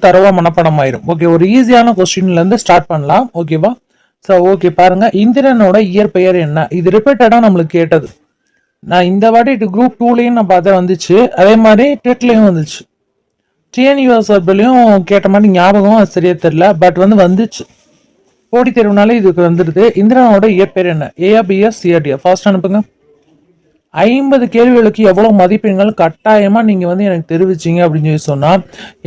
தரவா மனப்பாடம் ஆயிரும். ஓகே, ஒரு ஈஸியான கொஸ்டின்ல இருந்து ஸ்டார்ட் பண்ணலாம். ஓகேவா? ஸோ ஓகே பாருங்க, இந்திரனோட இயற்பெயர் என்ன? இது ரிப்பீட்டடா நம்மளுக்கு கேட்டது. நான் இந்த வாட்டி இது குரூப் 2லயும் நான் பார்த்தா வந்துச்சு, அதே மாதிரி டெட்லயும் வந்துச்சு. டிஎன்யூஎஸ்பிலையும் கேட்ட மாதிரி ஞாபகம் அது சரியா தெரியல, பட் வந்துச்சு. போட்டி தேர்வுனாலே இதுக்கு வந்துடுது. இந்திரனோட இயற்பெயர் என்ன? ஏஆ பிஎஸ் சிஆர்டியா? ஃபாஸ்ட் அனுப்புங்க. 50 கேள்விகளுக்கு எவ்வளவு மதிப்பெண்கள் கட்டாயமா நீங்க எனக்கு தெரிவிச்சீங்க அப்படின்னு சொல்லி சொன்னா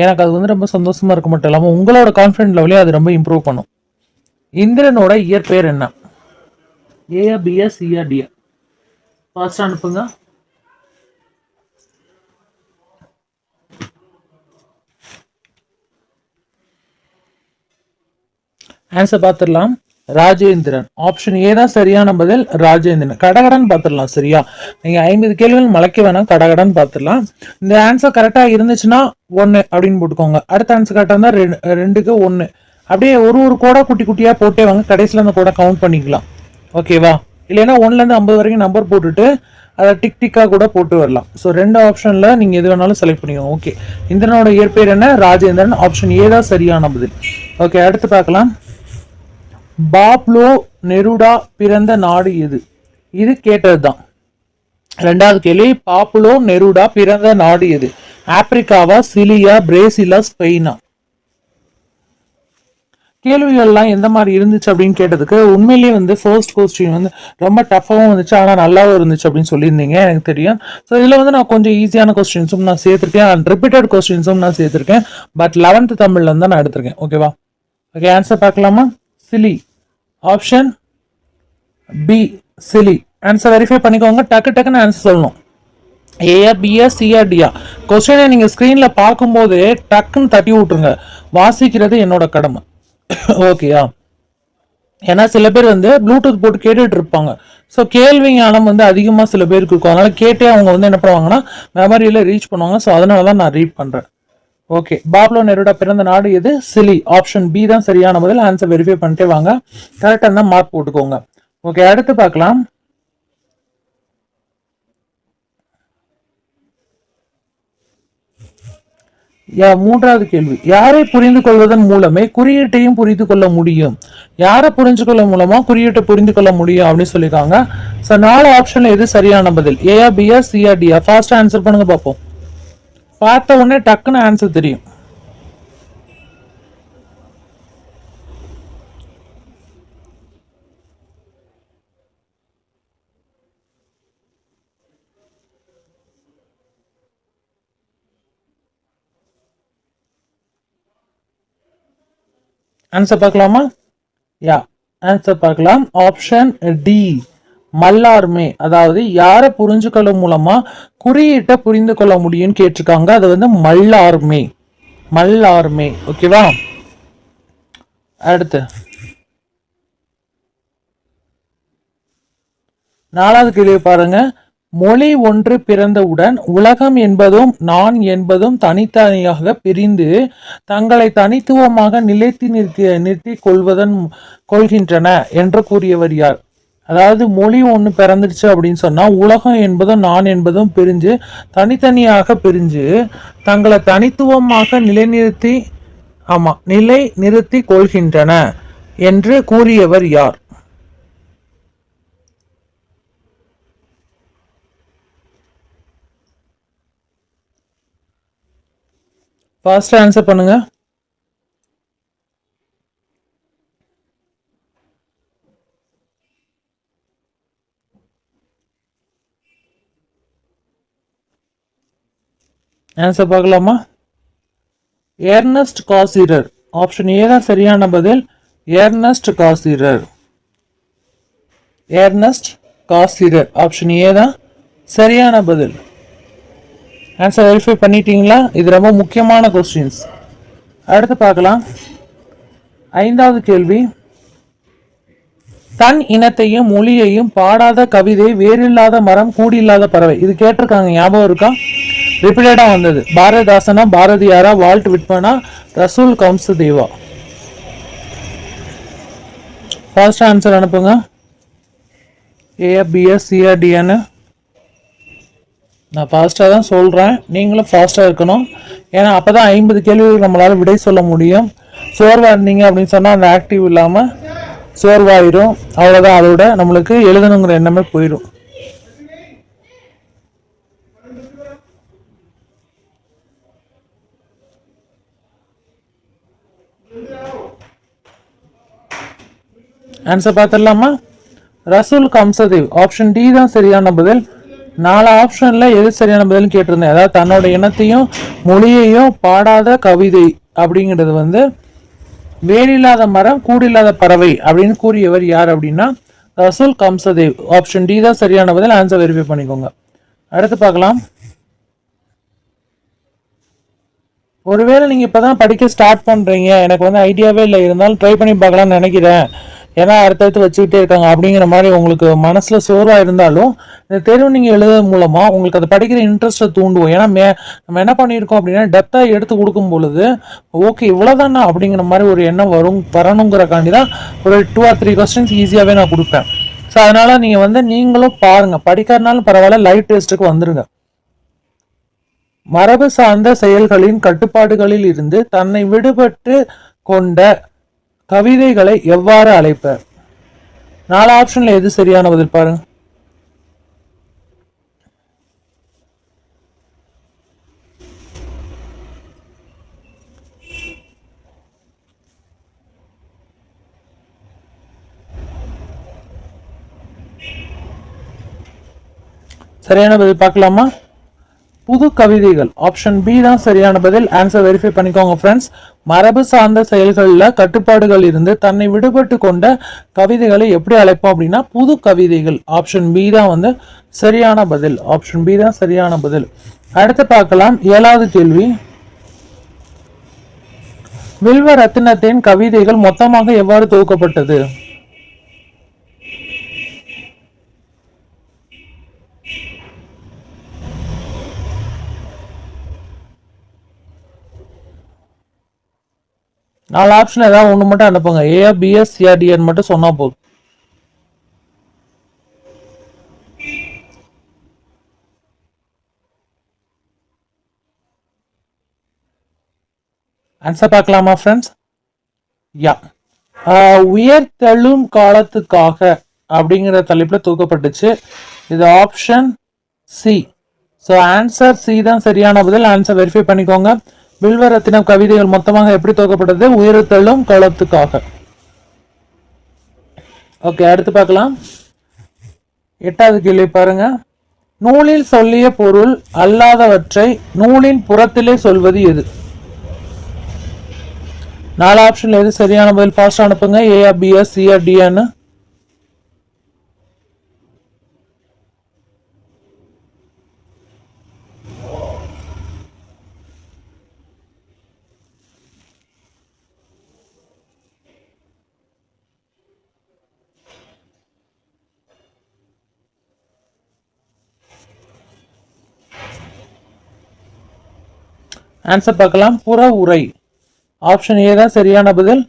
எனக்கு அது ரொம்ப சந்தோஷமா இருக்க மட்டும் இல்லாம உங்களோட கான்ஃபிடன்ட் லெவலே அது ரொம்ப இம்ப்ரூவ் பண்ணும். இந்திரனோட இயற்பெயர் என்ன? ஏஆ பிஆ சிஆ டிஆ? ஃபாஸ்ட் அனுப்புங்க. ஆன்சர் பார்த்துடலாம். ராஜேந்திரன். ஆப்ஷன் ஏ தான் சரியான பதில், ராஜேந்திரன். கடகடன் பார்த்துடலாம். சரியா? நீங்க 50 கேள்விகள் மலைக்க வேணாம், கடகடன் பார்த்துடலாம். இந்த ஆன்சர் கரெக்டா இருந்துச்சுன்னா 1 அப்படின்னு போட்டுக்கோங்க. அடுத்த ஆன்சர் கரெக்டா இருந்தா 2க்கு 1. அப்படியே ஒரு கோடா குட்டி குட்டியா போட்டே வாங்க, கடைசியில் அந்த கோடை கவுண்ட் பண்ணிக்கலாம். ஓகேவா? இல்லைன்னா 1லேருந்து 50 வரைக்கும் நம்பர் போட்டுட்டு அதை டிக் டிக்கா கூட போட்டு வரலாம். ஸோ 2 ஆப்ஷன்ல நீங்க எது வேணாலும் செலக்ட் பண்ணிக்கோங்க. ஓகே, இந்திரனோட இயற்பெயர் என்ன? ராஜேந்திரன். ஆப்ஷன் ஏ தான் சரியான பதில். ஓகே, அடுத்து பார்க்கலாம். பாப்லோ நெருடா பிறந்த நாடு எது? இது கேட்டதுதான். 2வது கேள்வி, பாப்லோ நெருடா பிறந்த நாடு எது? ஆப்பிரிக்காவா, சிலியா, பிரேசிலா, ஸ்பெயினா? கேள்விகள்லாம் எந்த மாதிரி இருந்துச்சு அப்படின்னு கேட்டதுக்கு உண்மையிலேயே ஃபர்ஸ்ட் கொஸ்டின் ரொம்ப டஃபாகவும் இருந்துச்சு, ஆனால் நல்லாவும் இருந்துச்சு அப்படின்னு சொல்லியிருந்தீங்க, எனக்கு தெரியும். ஸோ இதில் நான் கொஞ்சம் ஈஸியான கொஸ்டின்ஸும் நான் சேர்த்துருக்கேன், அண்ட் ரிப்பீட்டட் கொஸ்டின்ஸும் நான் சேர்த்துருக்கேன். பட் 11th தமிழ்ல இருந்து நான் எடுத்திருக்கேன். ஓகேவா? ஓகே, ஆன்சர் பார்க்கலாமா? Chile. Option B Chile. Answer verify பண்ணிக்கோங்க. டக்குன்னு ஆன்சர் சொல்லணும். ஏஆ பிஆ சிஆ டிஆ? கொஸ்டினை நீங்க ஸ்கிரீன்ல பார்க்கும்போது டக்குன்னு தட்டி விட்டுருங்க. வாசிக்கிறது என்னோட கடமை. ஓகேயா? ஏன்னா சில பேர் ப்ளூடூத் போட்டு கேட்டுட்டு இருப்பாங்க. ஸோ கேள்வி ஞானம் அதிகமாக சில பேருக்கு இருக்கும். அதனால கேட்டே அவங்க என்ன பண்ணுவாங்கன்னா மெமரியில ரீச் பண்ணுவாங்க. ஸோ அதனால தான் நான் ரீட் பண்றேன். ஓகே, பாப்லோ நெருடா பிறந்த நாடு எது? சிலி. ஆப்ஷன் பி தான் சரியான பதில். ஆன்சர் வெரிஃபை பண்ணிட்டே வாங்க, கரெக்டாக இருந்தால் மார்க் போட்டுக்கோங்க. ஓகே, அடுத்து பார்க்கலாம். மூன்றாவது கேள்வி, யாரை புரிந்து கொள்வதன் மூலமே குறியீட்டையும் புரிந்து கொள்ள முடியும்? யாரை புரிஞ்சு கொள்ள மூலமா குறியீட்டை புரிந்து கொள்ள முடியும் அப்படின்னு சொல்லியிருக்காங்க. ஸோ 4 ஆப்ஷன்ல எது சரியான பதில்? ஏஆ பிஆ சிஆ டிஆ? ஃபாஸ்டா ஆன்சர் பண்ணுங்க பார்ப்போம். பார்த்த உடனே டக்குன்னு ஆன்சர் தெரியும். ஆன்சர் பார்க்கலாமா? யா, ஆன்சர் பார்க்கலாம். Option D Mallarme. அதாவது யாரை புரிஞ்சுக்கொள்ள மூலமா குறியீட்டை புரிந்து கொள்ள முடியும்னு கேட்டிருக்காங்க. அது மல்லார்மே. மல்லார்மே. ஓகேவா? அடுத்து 4வது கேள்வி பாருங்க. மொழி ஒன்று பிறந்தவுடன் உலகம் என்பதும் நான் என்பதும் தனித்தனியாக பிரிந்து தங்களை தனித்துவமாக நிறுத்தி கொள்கின்றன என்று கூறியவர் யார்? அதாவது மொழி ஒன்று பிறந்துடுச்சு அப்படின்னு சொன்னா உலகம் என்பதும் நான் என்பதும் தனித்தனியாக பிரிஞ்சு தங்களை தனித்துவமாக நிலைநிறுத்தி கொள்கின்றன என்று கூறியவர் யார்? ஃபாஸ்டா ஆன்சர் பண்ணுங்க. ஆன்சர் பார்க்கலாமா? எர்னஸ்ட் காசிரர். ஆப்ஷன் ஏ தான் சரியான பதில். எர்னஸ்ட் காசிரர். எர்னஸ்ட் காசிரர். ஆப்ஷன் ஏ தான் சரியான பதில். ஆன்சர் வெரிஃபை பண்ணிட்டீங்களா? இது ரொம்ப முக்கியமான கொஸ்டின்ஸ். அடுத்து பார்க்கலாம். 5வது கேள்வி, தன் இனத்தையும் மொழியையும் பாடாத கவிதை, வேறில்லாத மரம், கூடியில்லாத பறவை. இது கேட்டிருக்காங்க, ஞாபகம் இருக்கா? ரிப்பீட்டடா வந்தது. பாரதிதாசனா, பாரதியாரா, வால்ட் விட்மனா, ரசூல் கம்சதேவா? ஃபர்ஸ்ட் ஆன்சர் அனுப்புங்க. ஏஆ பிஆ சிஆ டிஆன்னு? நான் ஃபாஸ்ட்டாக தான் சொல்கிறேன், நீங்களும் ஃபாஸ்ட்டாக இருக்கணும். ஏன்னா அப்பதான் 50 கேள்விகள் நம்மளால விடை சொல்ல முடியும். சோர்வா இருந்தீங்க அப்படின்னு சொன்னா அந்த ஆக்டிவ் இல்லாம சோர்வாயிரும். அவ்வளவுதான், அதோட நம்மளுக்கு எழுதணுங்கிற எண்ணமே போயிடும். ஆன்சர் பார்த்துடலாமா? ரசூல் கம்சதேவ் ஆப்ஷன் டி தான் சரியான பதில். 4 ஆப்ஷன்ல எது சரியான பதில் கேட்டிருந்தேன். அதாவது தன்னோட இனத்தையும் மொழியையும் பாடாத கவிதை அப்படிங்கிறது வந்து வேலில்லாத மரம் கூடில்லாத பறவை அப்படின்னு கூறியவர் யார் அப்படின்னா ரசூல் கம்சதேவ். ஆப்ஷன் டி தான் சரியான பதில். ஆன்சர் வெரிஃபை பண்ணிக்கோங்க. அடுத்து பார்க்கலாம். ஒருவேளை நீங்க இப்பதான் படிக்க ஸ்டார்ட் பண்றீங்க, எனக்கு வந்து ஐடியாவே இல்லை, இருந்தாலும் ட்ரை பண்ணி பார்க்கலாம்னு நினைக்கிறேன், ஏன்னா அடுத்தடுத்து வச்சுக்கிட்டே இருக்காங்க அப்படிங்கிற மாதிரி உங்களுக்கு மனசுல சோர்வா இருந்தாலும் இந்த தேர்வு நீங்க எழுதுறது மூலமா உங்களுக்கு அதை படிக்கிற இன்ட்ரெஸ்ட்டை தூண்டுவோம். ஏன்னா நம்ம என்ன பண்ணியிருக்கோம் அப்படின்னா டெப்தா எடுத்து கொடுக்கும் பொழுது ஓகே இவ்வளவுதானா அப்படிங்கிற மாதிரி ஒரு எண்ணம் வரணுங்கிறக்காண்டி தான் ஒரு 2 or 3 கொஸ்டின்ஸ் ஈஸியாவே நான் கொடுப்பேன். ஸோ அதனால நீங்க வந்து நீங்களும் பாருங்க, படிக்கிறதுனாலும் பரவாயில்ல, லைவ் டெஸ்ட்டுக்கு வந்துருங்க. மரபு சார்ந்த செயல்களின் கட்டுப்பாடுகளில் இருந்து தன்னை விடுபட்டு கொண்ட கவிதைகளை எவ்வாறு அழைப்பர்? 4 ஆப்ஷன்ல எது சரியான பதில் பாருங்க. சரியான பதில் பார்க்கலாமா? புது கவிதைகள். ஆப்ஷன் பி தான் சரியான பதில். ஆன்சர் வெரிஃபை பண்ணிக்கோங்க ஃப்ரெண்ட்ஸ். மரபு சார்ந்த செயல்களில் கட்டுப்பாடுகள் இருந்து தன்னை விடுபட்டு கொண்ட கவிதைகளை எப்படி அழைப்போம் அப்படின்னா புது கவிதைகள். ஆப்ஷன் பி தான் வந்து சரியான பதில். ஆப்ஷன் பி தான் சரியான பதில். அடுத்து பார்க்கலாம் 7வது கேள்வி. வில்வ ரத்தினத்தின் கவிதைகள் மொத்தமாக எவ்வாறு தொகுக்கப்பட்டது? நாலு ஆப்ஷன் ஏதாவது ஒன்று மட்டும் அனுப்புங்க. ஏ, பிஎஸ், சிஆர்டிஎன் மட்டும் சொன்னா போதும். ஆன்சர் பார்க்கலாமா ஃப்ரெண்ட்ஸ்? யா, உயர்த்தெழும் காலத்துக்காக அப்படிங்கிற தலைப்புல தூக்கப்பட்டுச்சு. இது option C. So answer C தான் சரியான பதில். ஆன்சர் வெரிஃபை பண்ணிக்கோங்க. வில்வரத்தினம் கவிதைகள் மொத்தமாக எப்படி தூக்கப்பட்டது? உயர்த்தெழும் காலத்துக்காக. ஓகே, அடுத்து பார்க்கலாம். 8வது கேள்வி பாருங்க. நூலில் சொல்லிய பொருள் அல்லாதவற்றை நூலின் புறத்திலே சொல்வது எது? 4 ஆப்ஷன்ல எது சரியான பதில்? ஃபாஸ்ட் அனுப்புங்க. ஏ, பிஎஸ், சி, டின்னு. ஆன்சர் பார்க்கலாம். புற உரை. ஆப்ஷன் ஏ தான் சரியான பதில்.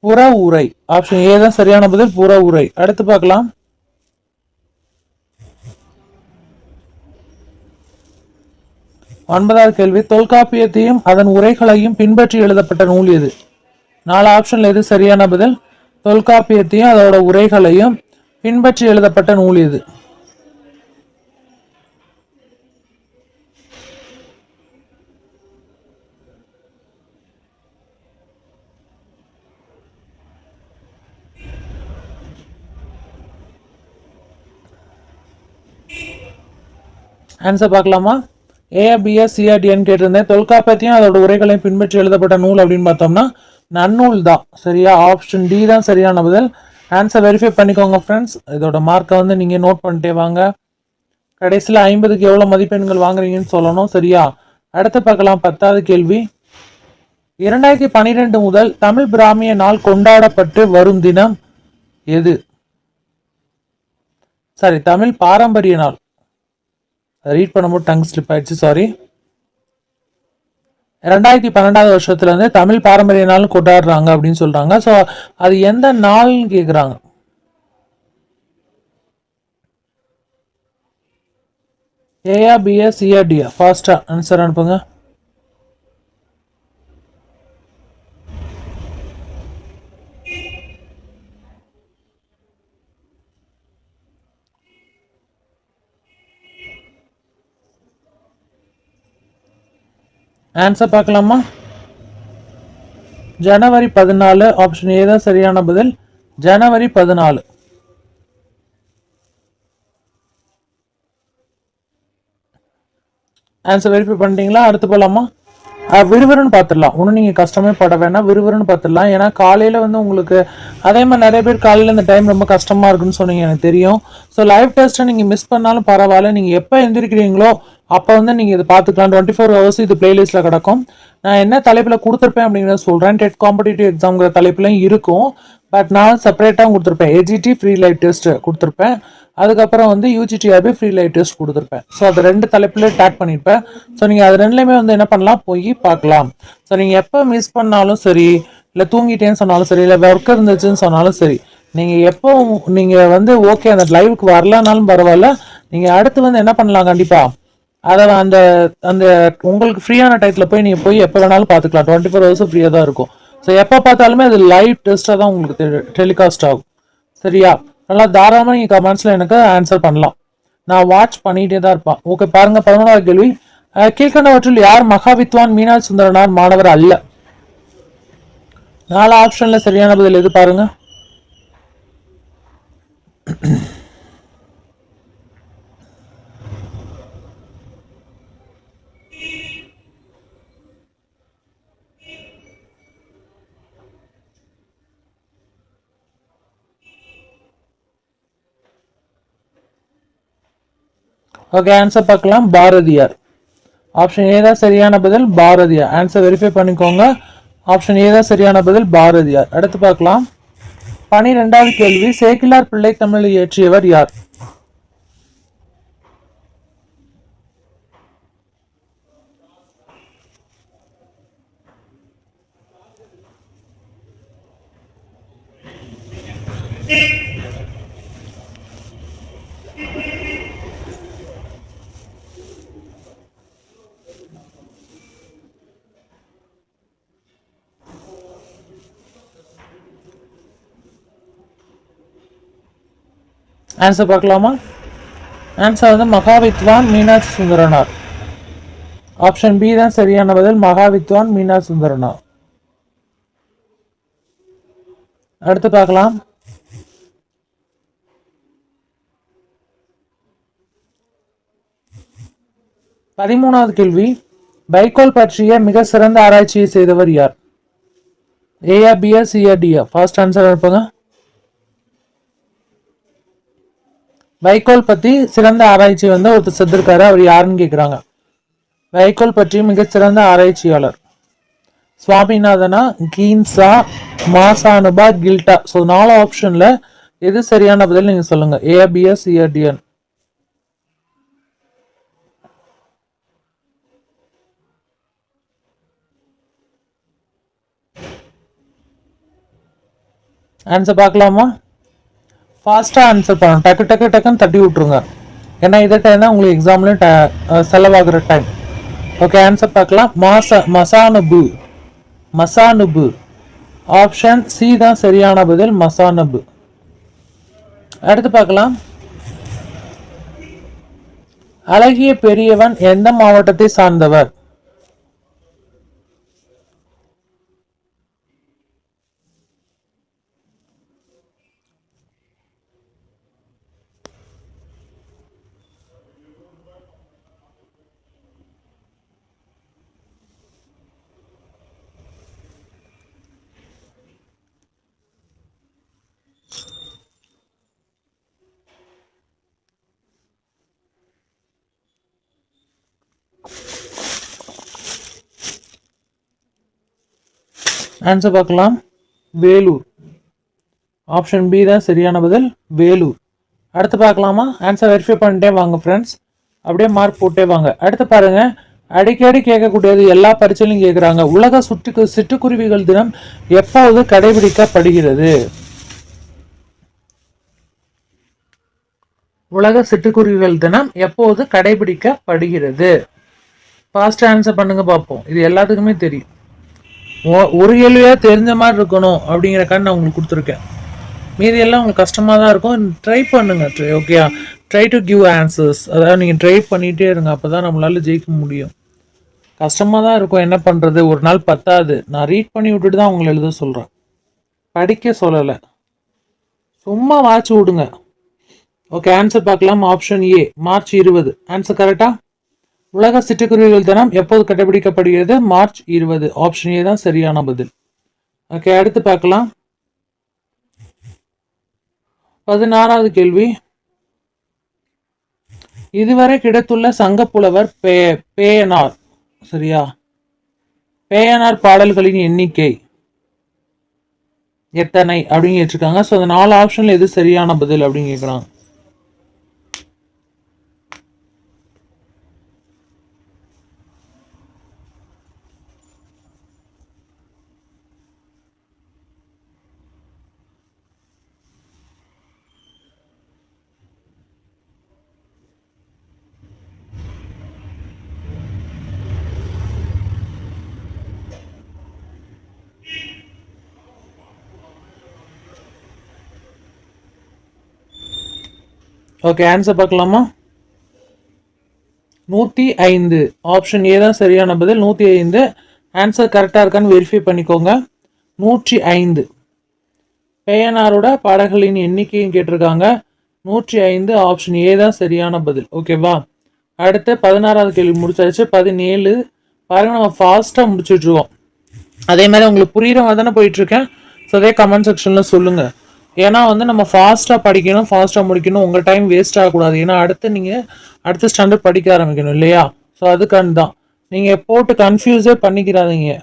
புற உரை. ஆப்ஷன் ஏ தான் சரியான பதில். புற உரை. அடுத்து பார்க்கலாம். 9வது கேள்வி. தொல்காப்பியத்தையும் அதன் உரைகளையும் பின்பற்றி எழுதப்பட்ட நூல் எது? 4 ஆப்ஷன்ல எது சரியான பதில்? தொல்காப்பியத்தையும் அதோட உரைகளையும் பின்பற்றி எழுதப்பட்ட நூல் எது? ஆன்சர் பார்க்கலாமா? ஏ, பிஎஸ், சிஆர்டிஎன் கேட்டிருந்தேன். தொல்காப்பியத்தையும் அதோட உரைகளையும் பின்பற்றி எழுதப்பட்ட நூல் அப்படின்னு பார்த்தோம்னா நன்னூல் தான். சரியா? ஆப்ஷன் டி தான் சரியான பதில். ஆன்சர் வெரிஃபை பண்ணிக்கோங்க ஃப்ரெண்ட்ஸ். இதோட மார்க்கை வந்து நீங்கள் நோட் பண்ணிட்டே வாங்க. கடைசியில் 50க்கு எவ்வளோ மதிப்பெண்கள் வாங்குறீங்கன்னு சொல்லணும். சரியா? அடுத்து பார்க்கலாம். 10வது கேள்வி. 2012 முதல் தமிழ் பிராமிய நாள் கொண்டாடப்பட்டு வரும் தினம் எது? சாரி, தமிழ் பாரம்பரிய நாள். ரீட் பண்ணும்போது டங் ஸ்லிப் ஆயிடுச்சு, சாரி. 2012வது வருஷத்துல இருந்து தமிழ் பாரம்பரிய நாள் கொண்டாடுறாங்க அப்படின்னு சொல்றாங்க. ஸோ அது எந்த நாள்னு கேட்குறாங்க. ஏஆ, பிஎஸ், சிஆர்டியா? ஃபாஸ்டா ஆன்சர் அனுப்புங்க. ஆன்சர் பார்க்கலாமா? ஜனவரி 14. ஆப்ஷன் ஏ தான் சரியான பதில். ஜனவரி 14. ஆன்சர் வெரிஃபை பண்ணிட்டீங்களா? அடுத்து போகலாமா? விறுவிறுன்னு பார்த்துடலாம். ஒன்றும் நீங்கள் கஷ்டமே பட வேணாம், விறுவிறுன்னு பார்த்துடலாம். ஏன்னா காலையில் வந்து உங்களுக்கு அதே மாதிரி நிறைய பேர் காலையில் இந்த டைம் ரொம்ப கஷ்டமாக இருக்குன்னு சொன்னீங்க, எனக்கு தெரியும். ஸோ லைவ் டெஸ்ட்டை நீங்கள் மிஸ் பண்ணாலும் பரவாயில்ல, நீங்கள் எப்போ எந்திரிக்கிறீங்களோ அப்போ வந்து நீங்கள் இதை பார்த்துக்கலாம். 24 ஹவர்ஸ் இது பிளேலிஸ்ட்டில் கிடக்கும். நான் என்ன தலைப்பில் கொடுத்துருப்பேன் அப்படிங்கிறத சொல்கிறேன். டெட் காம்படிட்டிவ் எக்ஸாம்ங்கிற தலைப்புலையும் இருக்கும். பட் நான் செப்பரேட்டாக கொடுத்துருப்பேன். ஏஜிடி ஃப்ரீ லைவ் டெஸ்ட் கொடுத்துருப்பேன். அதுக்கப்புறம் வந்து யூஜிடிஆர்பி ஃப்ரீ லைவ் டெஸ்ட் கொடுத்துருப்பேன். ஸோ அது 2 தலைப்பில் டேக் பண்ணியிருப்பேன். ஸோ நீங்கள் அது ரெண்டுலேயுமே வந்து என்ன பண்ணலாம், போய் பார்க்கலாம். ஸோ நீங்கள் எப்போ மிஸ் பண்ணாலும் சரி, இல்லை தூங்கிட்டேன்னு சொன்னாலும் சரி, இல்லை ஒர்க் இருந்துச்சுன்னு சொன்னாலும் சரி, நீங்கள் எப்போ நீங்கள் வந்து ஓகே அந்த லைவுக்கு வரலனாலும் பரவாயில்ல, நீங்கள் அடுத்து வந்து என்ன பண்ணலாம், கண்டிப்பாக அதை அந்த அந்த உங்களுக்கு ஃப்ரீயான டயத்தில் போய் நீங்கள் போய் எப்போ வேணாலும் பார்த்துக்கலாம். 24 ஹவர்ஸும் ஃப்ரீயாக தான் இருக்கும். ஸோ எப்போ பார்த்தாலுமே அது லைவ் டெஸ்ட்டாக தான் உங்களுக்கு டெலிகாஸ்ட் ஆகும். சரியா? நல்லா தாராளமாக நீங்கள் கமெண்ட்ஸில் எனக்கு ஆன்சர் பண்ணலாம். நான் வாட்ச் பண்ணிகிட்டே தான் இருப்பேன். ஓகே, பாருங்கள். 11வது கேள்வி. கீழ்கண்டவற்றில் யார் மகாவித்வான் மீனாட்சி சுந்தரனார் மாணவர் அல்ல? 4 ஆப்ஷனில் சரியான பதில் எது பாருங்க. ஓகே, ஆன்சர் பார்க்கலாம். பாரதியார். ஆப்ஷன் ஏ தான் சரியான பதில், பாரதியார். ஆன்சர் வெரிஃபை பண்ணிக்கோங்க. ஆப்ஷன் ஏ தான் சரியான பதில், பாரதியார். அடுத்து பார்க்கலாம். 12வது கேள்வி. சேக்கிலார் பிள்ளை தமிழ் இயற்றியவர் யார்? ஆன்சர் பார்க்கலாமா? ஆன்சர் வந்து மகாவித்வான் மீனாட்சி சுந்தரனார். ஆப்ஷன் பி தான் சரியான பதில், மகாவித்வான் மீனாட்சி சுந்தரனார். அடுத்து பார்க்கலாம். 13வது கேள்வி. வைக்கோல் பற்றிய மிக சிறந்த ஆராய்ச்சியை செய்தவர் யார்? ஏஆ, பிஆ, சிஆ, டிஆ? ஃபாஸ்ட் ஆன்சர் இருப்பாங்க. வைக்கோல் பத்தி சிறந்த ஆராய்ச்சி வந்து ஒருத்தர் செஞ்சிருக்காரு, அவர் யாருன்னு கேட்குறாங்க. வைக்கோல் பற்றி மிக சிறந்த ஆராய்ச்சியாளர் சுவாமிநாதனா, கீன்ஸா, மாசானுபா, கில்டா? ஸோ 4 ஆப்ஷன்ல எது சரியான பதில் நீங்க சொல்லுங்க. ஏ, பிஆ, சிஆ, டிஆ? ஆன்சர் பார்க்கலாமா? ஃபாஸ்ட்டாக ஆன்சர் பண்ணணும். டக்கு டக்கு டக்குன்னு தட்டி விட்ருங்க. ஏன்னா இதை டைம் தான் உங்களுக்கு எக்ஸாம்லேயும் செலவாகிற டைம். ஓகே, ஆன்சர் பார்க்கலாம். மசானுபு. மசானுபு. ஆப்ஷன் சி தான் சரியான பதில், மசானுபு. அடுத்து பார்க்கலாம். அழகிய பெரியவன் எந்த மாவட்டத்தை சார்ந்தவர்? ஆன்சர் பார்க்கலாம். வேலூர். ஆப்ஷன் பி தான் சரியான பதில், வேலூர். அடுத்து பார்க்கலாமா? ஆன்சர் வெரிஃபை பண்ணிட்டே வாங்க ஃப்ரெண்ட்ஸ், அப்படியே மார்க் போட்டே வாங்க. அடுத்து பாருங்க. அடிக்கடி கேட்கக்கூடியது, எல்லா பரீட்சையிலும் கேட்குறாங்க. உலக சிட்டுக்குருவிகள் தினம் எப்போது கடைபிடிக்கப்படுகிறது? உலக சிட்டுக்குருவிகள் தினம் எப்போது கடைபிடிக்கப்படுகிறது? ஃபாஸ்ட் ஆன்சர் பண்ணுங்க பார்ப்போம். இது எல்லாத்துக்குமே தெரியும். ஒரு கேள்வியா தெரிஞ்ச மாதிரி இருக்கணும் அப்படிங்கிறக்கான நான் உங்களுக்கு கொடுத்துருக்கேன். மீதி எல்லாம் உங்களுக்கு கஷ்டமாக தான் இருக்கும். ட்ரை பண்ணுங்க. ஓகேயா? Try to give answers. அதாவது நீங்கள் ட்ரை பண்ணிகிட்டே இருங்க, அப்போ தான் நம்மளால ஜெயிக்க முடியும். கஷ்டமாக தான் இருக்கும், என்ன பண்ணுறது, ஒரு நாள் பத்தாது. நான் ரீட் பண்ணி விட்டுட்டு தான் உங்களை எழுத சொல்கிறேன், படிக்க சொல்லலை. சும்மா வாட்ச் விடுங்க. ஓகே, ஆன்சர் பார்க்கலாம். Option A March 20. ஆன்சர் கரெக்டா? உலக சிட்டுக்குருவிகள் தினம் எப்போது கடைபிடிக்கப்படுகிறது? மார்ச் 20. ஆப்ஷன் ஏ தான் சரியான பதில். ஓகே, அடுத்து பார்க்கலாம். 16வது கேள்வி. இதுவரை கிடைத்துள்ள சங்கப்புலவர் பேயனார், சரியா? பேயனார் பாடல்களின் எண்ணிக்கை எத்தனை அப்படின்னு கேட்டிருக்காங்க. ஸோ அந்த 4 ஆப்ஷன்ல எது சரியான பதில் அப்படின்னு கேட்குறாங்க. ஓகே, ஆன்சர் பார்க்கலாமா? 105. ஆப்ஷன் ஏ தான் சரியான பதில். 105. ஆன்சர் கரெக்டாக இருக்கான்னு வெரிஃபை பண்ணிக்கோங்க. 105 பேயனாரோட பாடல்களின் எண்ணிக்கையும் கேட்டிருக்காங்க. 105 ஆப்ஷன் ஏ தான் சரியான பதில். ஓகேவா? அடுத்து 16வது கேள்வி முடிச்சாச்சு. 17 பாருங்க, நம்ம ஃபாஸ்ட்டாக முடிச்சுட்ருக்கோம். அதே மாதிரி உங்களுக்கு புரியுற மாதிரி தானே போயிட்டுருக்கேன். ஸோ அதே கமெண்ட் செக்ஷனில் சொல்லுங்கள். ஏன்னா வந்து நம்ம ஃபாஸ்ட்டாக படிக்கணும், ஃபாஸ்ட்டாக முடிக்கணும், உங்கள் டைம் வேஸ்ட் ஆகக்கூடாது. ஏன்னா நீங்கள் அடுத்த ஸ்டாண்டர்ட் படிக்க ஆரம்பிக்கணும் இல்லையா? ஸோ அதுக்கான தான் நீங்கள் போட்டு கன்ஃபியூஸே பண்ணிக்கிறாதீங்க,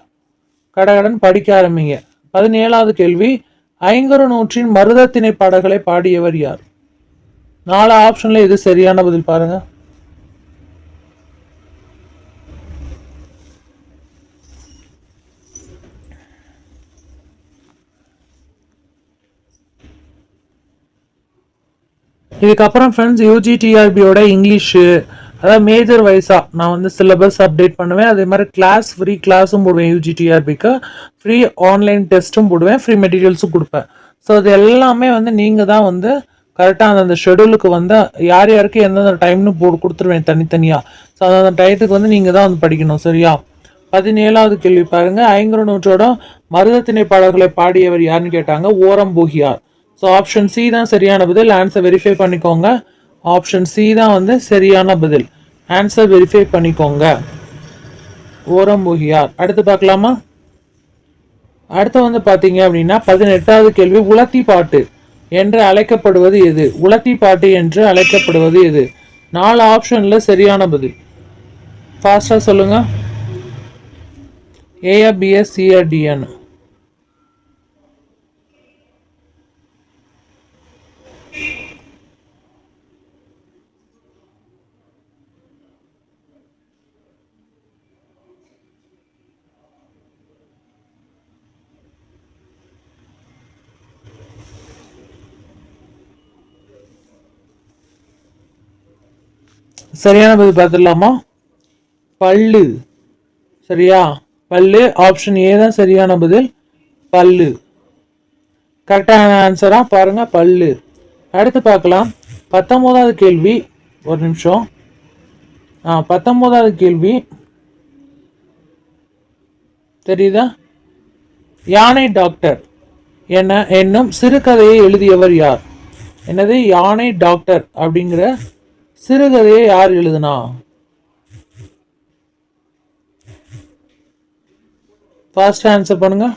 கடகடன் படிக்க ஆரம்பிங்க. 17வது கேள்வி. ஐங்கரு நூற்றின் மருதத்திணை பாடல்களை பாடியவர் யார்? 4 ஆப்ஷன்ல எது சரியான பதில் பாருங்க. இதுக்கப்புறம் ஃப்ரெண்ட்ஸ் யூஜிடிஆர்பியோட இங்கிலீஷு, அதாவது மேஜர் வைஸாக நான் வந்து சிலபஸ் அப்டேட் பண்ணுவேன். அதே மாதிரி கிளாஸ் ஃப்ரீ கிளாஸும் போடுவேன். யூஜிடிஆர்பிக்கு ஃப்ரீ ஆன்லைன் டெஸ்ட்டும் போடுவேன், ஃப்ரீ மெட்டீரியல்ஸும் கொடுப்பேன். ஸோ அது எல்லாமே வந்து நீங்கள் தான் வந்து கரெக்டாக அந்த ஷெடியூலுக்கு வந்து யார் யாருக்கு எந்தெந்த டைம்னு கொடுத்துருவேன் தனித்தனியாக. ஸோ அந்த டயத்துக்கு வந்து நீங்கள் தான் வந்து படிக்கணும், சரியா? 17வது கேள்வி பாருங்க. ஐங்கரு நூற்றோட மருதத்திணை பாடல்களை பாடியவர் யாருன்னு கேட்டாங்க. ஓரம்பூகியார். ஸோ ஆப்ஷன் சி தான் சரியான பதில். ஆன்சர் வெரிஃபை பண்ணிக்கோங்க. ஆப்ஷன் சி தான் வந்து சரியான பதில். ஆன்சர் வெரிஃபை பண்ணிக்கோங்க. ஓரம்பூகியார். அடுத்து பார்க்கலாமா? அடுத்து வந்து பார்த்தீங்க அப்படின்னா 18வது கேள்வி. உலத்தி பாட்டு என்று அழைக்கப்படுவது எது? உலத்தி பாட்டு என்று அழைக்கப்படுவது எது? 4 ஆப்ஷன்ல சரியான பதில். ஃபாஸ்டா சொல்லுங்க. ஏஆ, பிஎஸ், சிஆ, டிஎன். சரியான பதில் பார்த்துடலாமா? பல்லு, சரியா? பல்லு. ஆப்ஷன் ஏ தான் சரியான பதில். பல்லு கரெக்டான ஆன்சரா பாருங்க, பல்லு. அடுத்து பார்க்கலாம். 19வது கேள்வி. ஒரு நிமிஷம். 19வது கேள்வி தெரியுதா? யானை டாக்டர் என்னும் சிறுகதையை எழுதியவர் யார்? என்னது யானை டாக்டர் அப்படிங்கிற சிறுகதையை யார் எழுதுனா? ஃபாஸ்ட் ஆன்சர் பண்ணுங்க.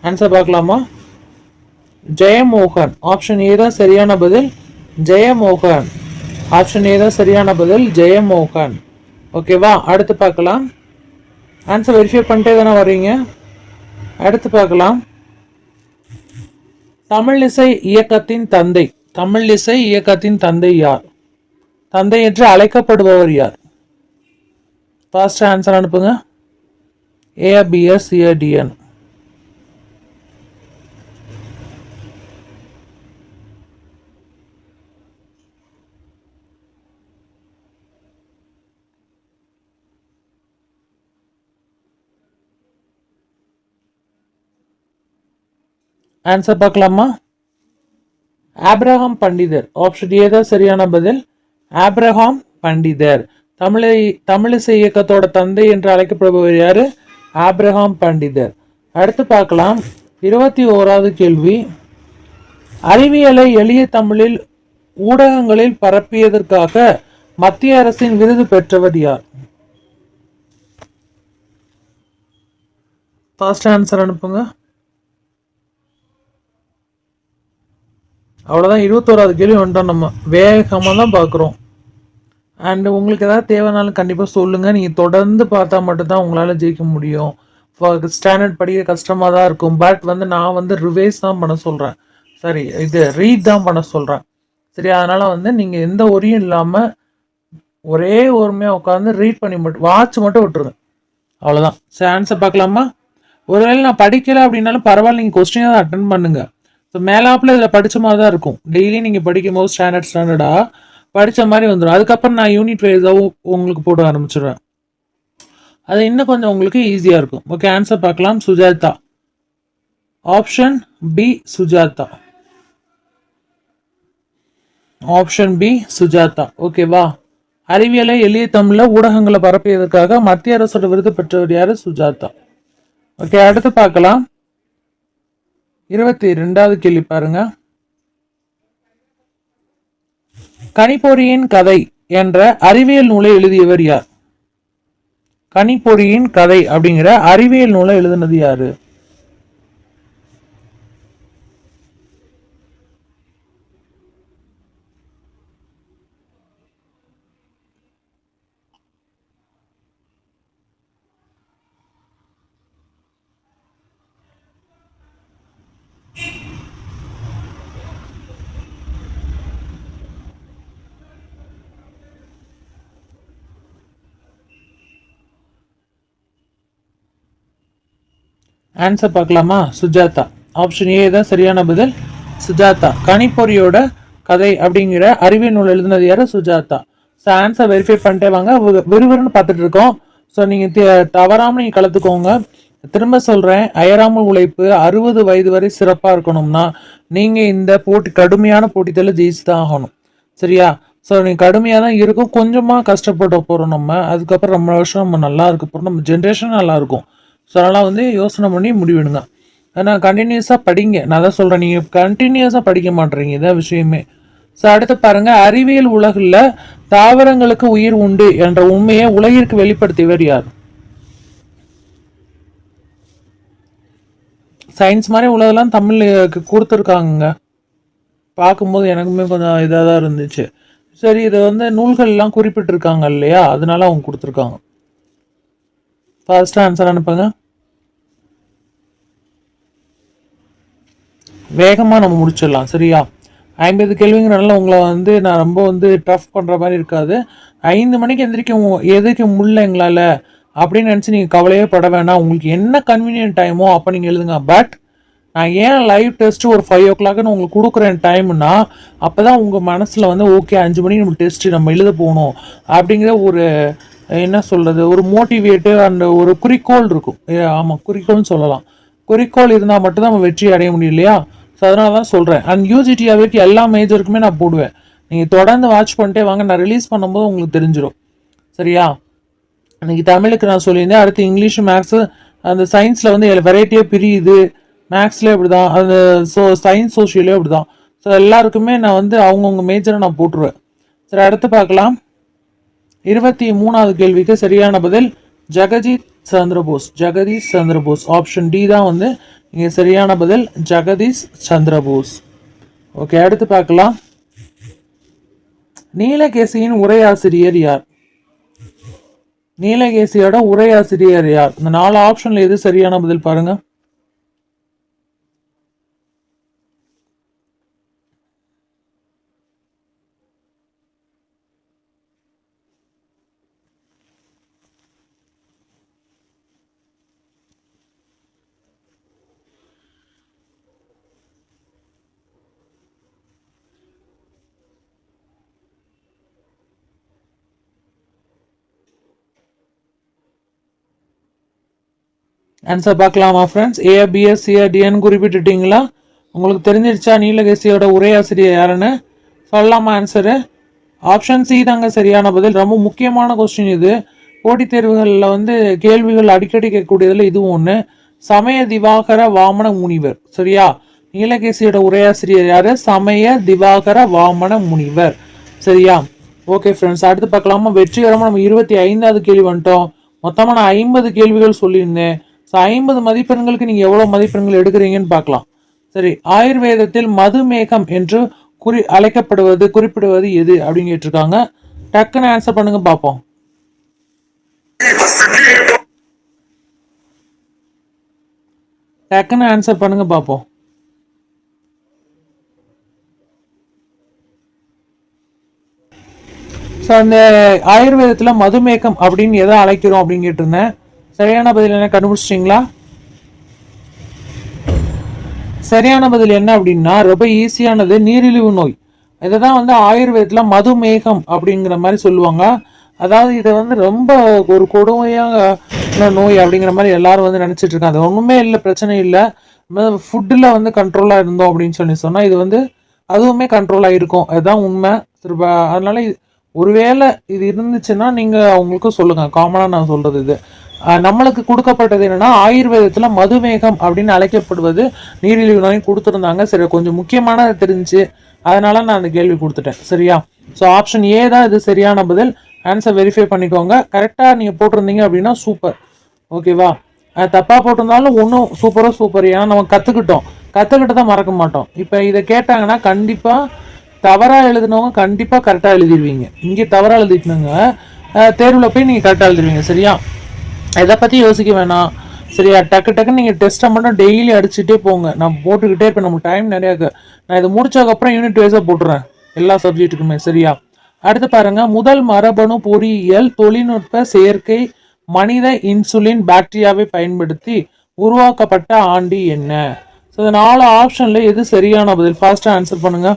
ஆன்சர் பார்க்கலாமா? ஜெயமோகன். ஆப்ஷன் ஏ தான் சரியான பதில். ஜெயமோகன். ஆப்ஷன் ஏ தான் சரியான பதில். ஜெயமோகன். ஓகேவா? அடுத்து பார்க்கலாம். ஆன்சர் வெரிஃபை பண்ணிட்டே தானே வர்றீங்க. அடுத்து பார்க்கலாம். தமிழிசை இயக்கத்தின் தந்தை. தமிழிசை இயக்கத்தின் தந்தை யார்? தந்தை என்று அழைக்கப்படுபவர் யார்? ஃபாஸ்ட் ஆன்சர் அனுப்புங்க. ஏஆ, பிஎஸ், சிஆ, டிஎன். ஆன்சர் பார்க்கலாமா? ஆப்ரஹாம் பண்டிதர். ஆப்ஷன் ஏ தான் சரியான பதில். ஆப்ரஹாம் பண்டிதர். தமிழிசை இயக்கத்தோட தந்தை என்று அழைக்கப்படுபவர் யாரு? ஆப்ரஹாம் பண்டிதர். அடுத்து பார்க்கலாம். 21வது கேள்வி. அறிவியலை எளிய தமிழில் ஊடகங்களில் பரப்பியதற்காக மத்திய அரசின் விருது பெற்றவர் யார்? ஃபாஸ்ட் ஆன்சர் அனுப்புங்க. அவ்வளோதான். 21வது கேள்வி வந்துட்டோம். நம்ம வேகமாக தான் பார்க்குறோம். அண்ட் உங்களுக்கு ஏதாவது தேவைனாலும் கண்டிப்பாக சொல்லுங்கள். நீங்கள் தொடர்ந்து பார்த்தா மட்டும்தான் உங்களால் ஜெயிக்க முடியும். ஸ்டாண்டர்ட் படிக்க கஷ்டமாக தான் இருக்கும். பட் நான் ரிவைஸ் தான் பண்ண சொல்கிறேன். சரி, இது ரீட் தான் பண்ண சொல்கிறேன். சரி, அதனால் நீங்கள் எந்த ஒரியும் இல்லாமல் ஒரே ஒருமையாக உட்காந்து ரீட் பண்ணி வாட்ச் மட்டும் விட்டுருங்க. அவ்வளோதான். சரி, ஆன்சர் பார்க்கலாமா? ஒருவேளை நான் படிக்கலை அப்படின்னாலும் பரவாயில்ல, நீங்கள் கொஸ்டினை தான் அட்டன் பண்ணுங்கள். ஸோ மேலாப்பில் இதில் படித்த மாதிரி தான் இருக்கும். டெய்லி நீங்கள் படிக்கும் போது ஸ்டாண்டர்டாக படித்த மாதிரி வந்துடும். அதுக்கப்புறம் நான் யூனிட் வைஸாகவும் உங்களுக்கு போட ஆரம்பிச்சிடுவேன். அது இன்னும் கொஞ்சம் உங்களுக்கு ஈஸியாக இருக்கும். ஓகே, ஆன்சர் பார்க்கலாம். Sujatha. Option B Sujatha. Option B Sujatha. ஓகேவா? அறிவியலை எளிய தமிழில் ஊடகங்களை பரப்பியதற்காக மத்திய அரசோட விருது பெற்றவர் யாரு? சுஜாதா. ஓகே, அடுத்து பார்க்கலாம். 22வது கேள்வி பாருங்க. கணிப்பொறியின் கதை என்ற அறிவியல் நூலை எழுதியவர் யார்? கணிப்பொறியின் கதை அப்படிங்கிற அறிவியல் நூலை எழுதினது யாரு? ஆன்சர் பார்க்கலாமா? சுஜாதா. ஆப்ஷன் ஏ தான் சரியான பதில். சுஜாதா. கணிப்பொறியோட கதை அப்படிங்கிற அறிவியல் நூல் எழுதினது யாரு? சுஜாதா. ஸோ ஆன்சர் வெரிஃபை பண்ணிட்டே வாங்க. விறுவிறுன்னு பார்த்துட்டு இருக்கோம். ஸோ நீங்கள் தவறாமல் நீங்கள் கலந்துக்கோங்க. திரும்ப சொல்கிறேன், அயராமல் உழைப்பு 60 வயது வரை சிறப்பாக இருக்கணும்னா நீங்கள் இந்த கடுமையான போட்டித்தில் ஜெயிச்சு தான் ஆகணும். சரியா? ஸோ நீங்கள் கடுமையாக தான் இருக்கும். கொஞ்சமாக கஷ்டப்பட போகிறோம் நம்ம. அதுக்கப்புறம் ரொம்ப வருஷம் நம்ம நல்லா இருக்க போகிறோம். நம்ம ஜென்ரேஷன் நல்லா இருக்கும். ஸோ அதனால் யோசனை பண்ணி முடிவெடுங்க. ஆனால் கண்டினியூஸாக படிங்க. நான் தான் சொல்கிறேன், நீங்கள் கண்டினியூஸாக படிக்க மாட்டேறீங்க. இதான் விஷயமே. ஸோ அடுத்து பாருங்கள். அறிவியல் உலகில் தாவரங்களுக்கு உயிர் உண்டு என்ற உண்மையை உலகிற்கு வெளிப்படுத்தியவர் யார்? சயின்ஸ் மாதிரி உலகெல்லாம் தமிழ் கொடுத்துருக்காங்க. பார்க்கும்போது எனக்குமே கொஞ்சம் இதாக தான் இருந்துச்சு. சரி, இதை நூல்கள்லாம் குறிப்பிட்டிருக்காங்க இல்லையா, அதனால அவங்க கொடுத்துருக்காங்க. ஃபர்ஸ்ட் ஆன்சர் அனுப்புங்க. வேகமாக நம்ம முடிச்சிடலாம். சரியா? 50 கேள்விங்கிறனால உங்களை நான் ரொம்ப டஃப் பண்ணுற மாதிரி இருக்காது. 5 மணிக்கு எதுக்கு முடியல எங்களால் அப்படின்னு நினச்சி நீங்கள் கவலையே பட வேணாம். உங்களுக்கு என்ன கன்வீனியன்ட் டைமோ அப்போ நீங்கள் எழுதுங்க. பட் நான் ஏன் லைவ் டெஸ்ட்டு ஒரு 5 o'clockனு உங்களுக்கு கொடுக்குறேன் டைம்னா, அப்போ தான் உங்கள் மனசில் ஓகே 5 மணிக்கு நம்ம டெஸ்ட்டு நம்ம எழுத போகணும் அப்படிங்கிற ஒரு என்ன சொல்கிறது, ஒரு மோட்டிவேட்டு அண்ட் ஒரு குறிக்கோள் இருக்கும். ஆமாம், குறிக்கோள்னு சொல்லலாம். குறிக்கோள் இருந்தால் மட்டும்தான் நம்ம வெற்றி அடைய முடியும் இல்லையா? ஸோ அதனால தான் சொல்கிறேன். அண்ட் யூஜிடிஆருக்கு எல்லா மேஜருக்குமே நான் போடுவேன். நீங்கள் தொடர்ந்து வாட்ச் பண்ணிட்டே வாங்க. நான் ரிலீஸ் பண்ணும்போது உங்களுக்கு தெரிஞ்சிடும். சரியா? இன்னைக்கு தமிழுக்கு நான் சொல்லியிருந்தேன். அடுத்து இங்கிலீஷ், மேக்ஸு, அந்த சயின்ஸில் வெரைட்டியாக பிரியுது. மேக்ஸில் இப்படி தான், அந்த சயின்ஸ் சோஷியலே அப்படி தான். ஸோ எல்லாருக்குமே நான் அவங்கவுங்க மேஜரை நான் போட்டுருவேன். சரி, அடுத்து பார்க்கலாம். 23வது கேள்விக்கு சரியான பதில் ஜெகதீஷ் சந்திரபோஸ். ஜெகதீஷ் சந்திரபோஸ். ஆப்ஷன் டி தான் இங்கே சரியான பதில். ஜெகதீஷ் சந்திரபோஸ். ஓகே, அடுத்து பார்க்கலாம். நீலகேசியின் உரையாசிரியர் யார்? நீலகேசியோட உரையாசிரியர் யார்? இந்த 4 ஆப்ஷன்ல எது சரியான பதில் பாருங்க. ஆன்சர் பார்க்கலாமா ஃப்ரெண்ட்ஸ்? ஏ, பிஎஸ், சிஆர், டிஎன் குறிப்பிட்டுட்டீங்களா? உங்களுக்கு தெரிஞ்சிருச்சா நீலகேசியோட உரையாசிரியர் யாருன்னு? சொல்லலாமா ஆன்சரு? ஆப்ஷன் சி தாங்க சரியான பதில். ரொம்ப முக்கியமான கொஸ்டின் இது. போட்டித் தேர்வுகளில் வந்து கேள்விகள் அடிக்கடி கேட்கக்கூடியதுல இதுவும் ஒன்று. சமய திவாகர வாமன முனிவர். சரியா? நீலகேசியோட உரையாசிரியர் யாரு? சமய திவாகர வாமன முனிவர். சரியா? ஓகே ஃப்ரெண்ட்ஸ், அடுத்து பார்க்கலாமா? வெற்றிகரமாக நம்ம 25வது கேள்வி வந்துட்டோம். மொத்தமாக நான் 50 கேள்விகள் சொல்லியிருந்தேன். ஸோ 50 மதிப்பெண்களுக்கு நீங்கள் எவ்வளோ மதிப்பெண்கள் எடுக்கிறீங்கன்னு பார்க்கலாம். சரி, ஆயுர்வேதத்தில் மதுமேகம் என்று குறிப்பிடுவது எது அப்படின்னு கேட்டிருக்காங்க. டக்குன்னு ஆன்சர் பண்ணுங்க பார்ப்போம். டக்குன்னு ஆன்சர் பண்ணுங்க பார்ப்போம். ஸோ அந்த ஆயுர்வேதத்தில் மதுமேகம் அப்படின்னு எதை அழைக்கிறோம் அப்படின்னு கேட்டிருந்தேன். சரியான பதில் என்ன கண்டுபிடிச்சிட்டிங்களா? சரியான பதில் என்ன அப்படின்னா ரொம்ப ஈஸியானது, நீரிழிவு நோய். இதை தான் வந்து ஆயுர்வேதத்தில் மதுமேகம் அப்படிங்கிற மாதிரி சொல்லுவாங்க. அதாவது இதை வந்து ரொம்ப ஒரு கொடுமையான நோய் அப்படிங்கிற மாதிரி எல்லாரும் வந்து நினச்சிட்டு இருக்காங்க. அது ஒன்றுமே இல்லை, பிரச்சனை இல்லை. ஃபுட்டில் வந்து கண்ட்ரோலாக இருந்தோம் அப்படின்னு சொன்னால் இது வந்து அதுவுமே கண்ட்ரோலாக இருக்கும். அதுதான் உண்மை. அதனால ஒருவேளை இது இருந்துச்சுன்னா நீங்கள் அவங்களுக்கு சொல்லுங்கள். காமனாக நான் சொல்கிறது இது. நம்மளுக்கு கொடுக்கப்பட்டது என்னன்னா ஆயுர்வேதத்தில் மதுமேகம் அப்படின்னு அழைக்கப்படுவது நீரிழிவு நோய் கொடுத்துருந்தாங்க. சரி, கொஞ்சம் முக்கியமானது தெரிஞ்சு அதனால நான் அந்த கேள்வி கொடுத்துட்டேன். சரியா? ஸோ ஆப்ஷன் ஏ தான் இது சரியான பதில். ஆன்சர் வெரிஃபை பண்ணிக்கோங்க. கரெக்டாக நீங்கள் போட்டிருந்தீங்க அப்படின்னா சூப்பர். ஓகேவா? தப்பாக போட்டிருந்தாலும் ஒன்றும் சூப்பர். ஏன்னா நம்ம கற்றுக்கிட்டு தான் மறக்க மாட்டோம். இப்போ இதை கேட்டாங்கன்னா கண்டிப்பாக தவறாக எழுதினவங்க கண்டிப்பாக கரெக்டாக எழுதிடுவீங்க. இங்கே தவறாக எழுதிட்டுனுங்க தேர்வில் போய் நீங்கள் கரெக்டாக எழுதிடுவீங்க. சரியா? இதை பற்றி யோசிக்க வேணாம். சரியா? டக்குன்னு நீங்கள் டெஸ்ட்டை மட்டும் டெய்லி அடிச்சுட்டே போங்க. நான் போட்டுக்கிட்டே இருப்பேன். நமக்கு டைம் நிறையா இருக்குது. நான் இதை முடிச்சதுக்கப்புறம் யூனிட் வைஸாக போட்டுறேன் எல்லா சப்ஜெக்ட்டுக்குமே. சரியா? அடுத்து பாருங்க, முதல் மரபணு பொறியியல் தொழில்நுட்ப செயற்கை மனித இன்சுலின் பாக்டீரியாவை பயன்படுத்தி உருவாக்கப்பட்ட ஆண்டு என்ன? ஸோ இந்த 4 ஆப்ஷன்ல எது சரியான பதில்? ஃபாஸ்ட்டாக ஆன்சர் பண்ணுங்க.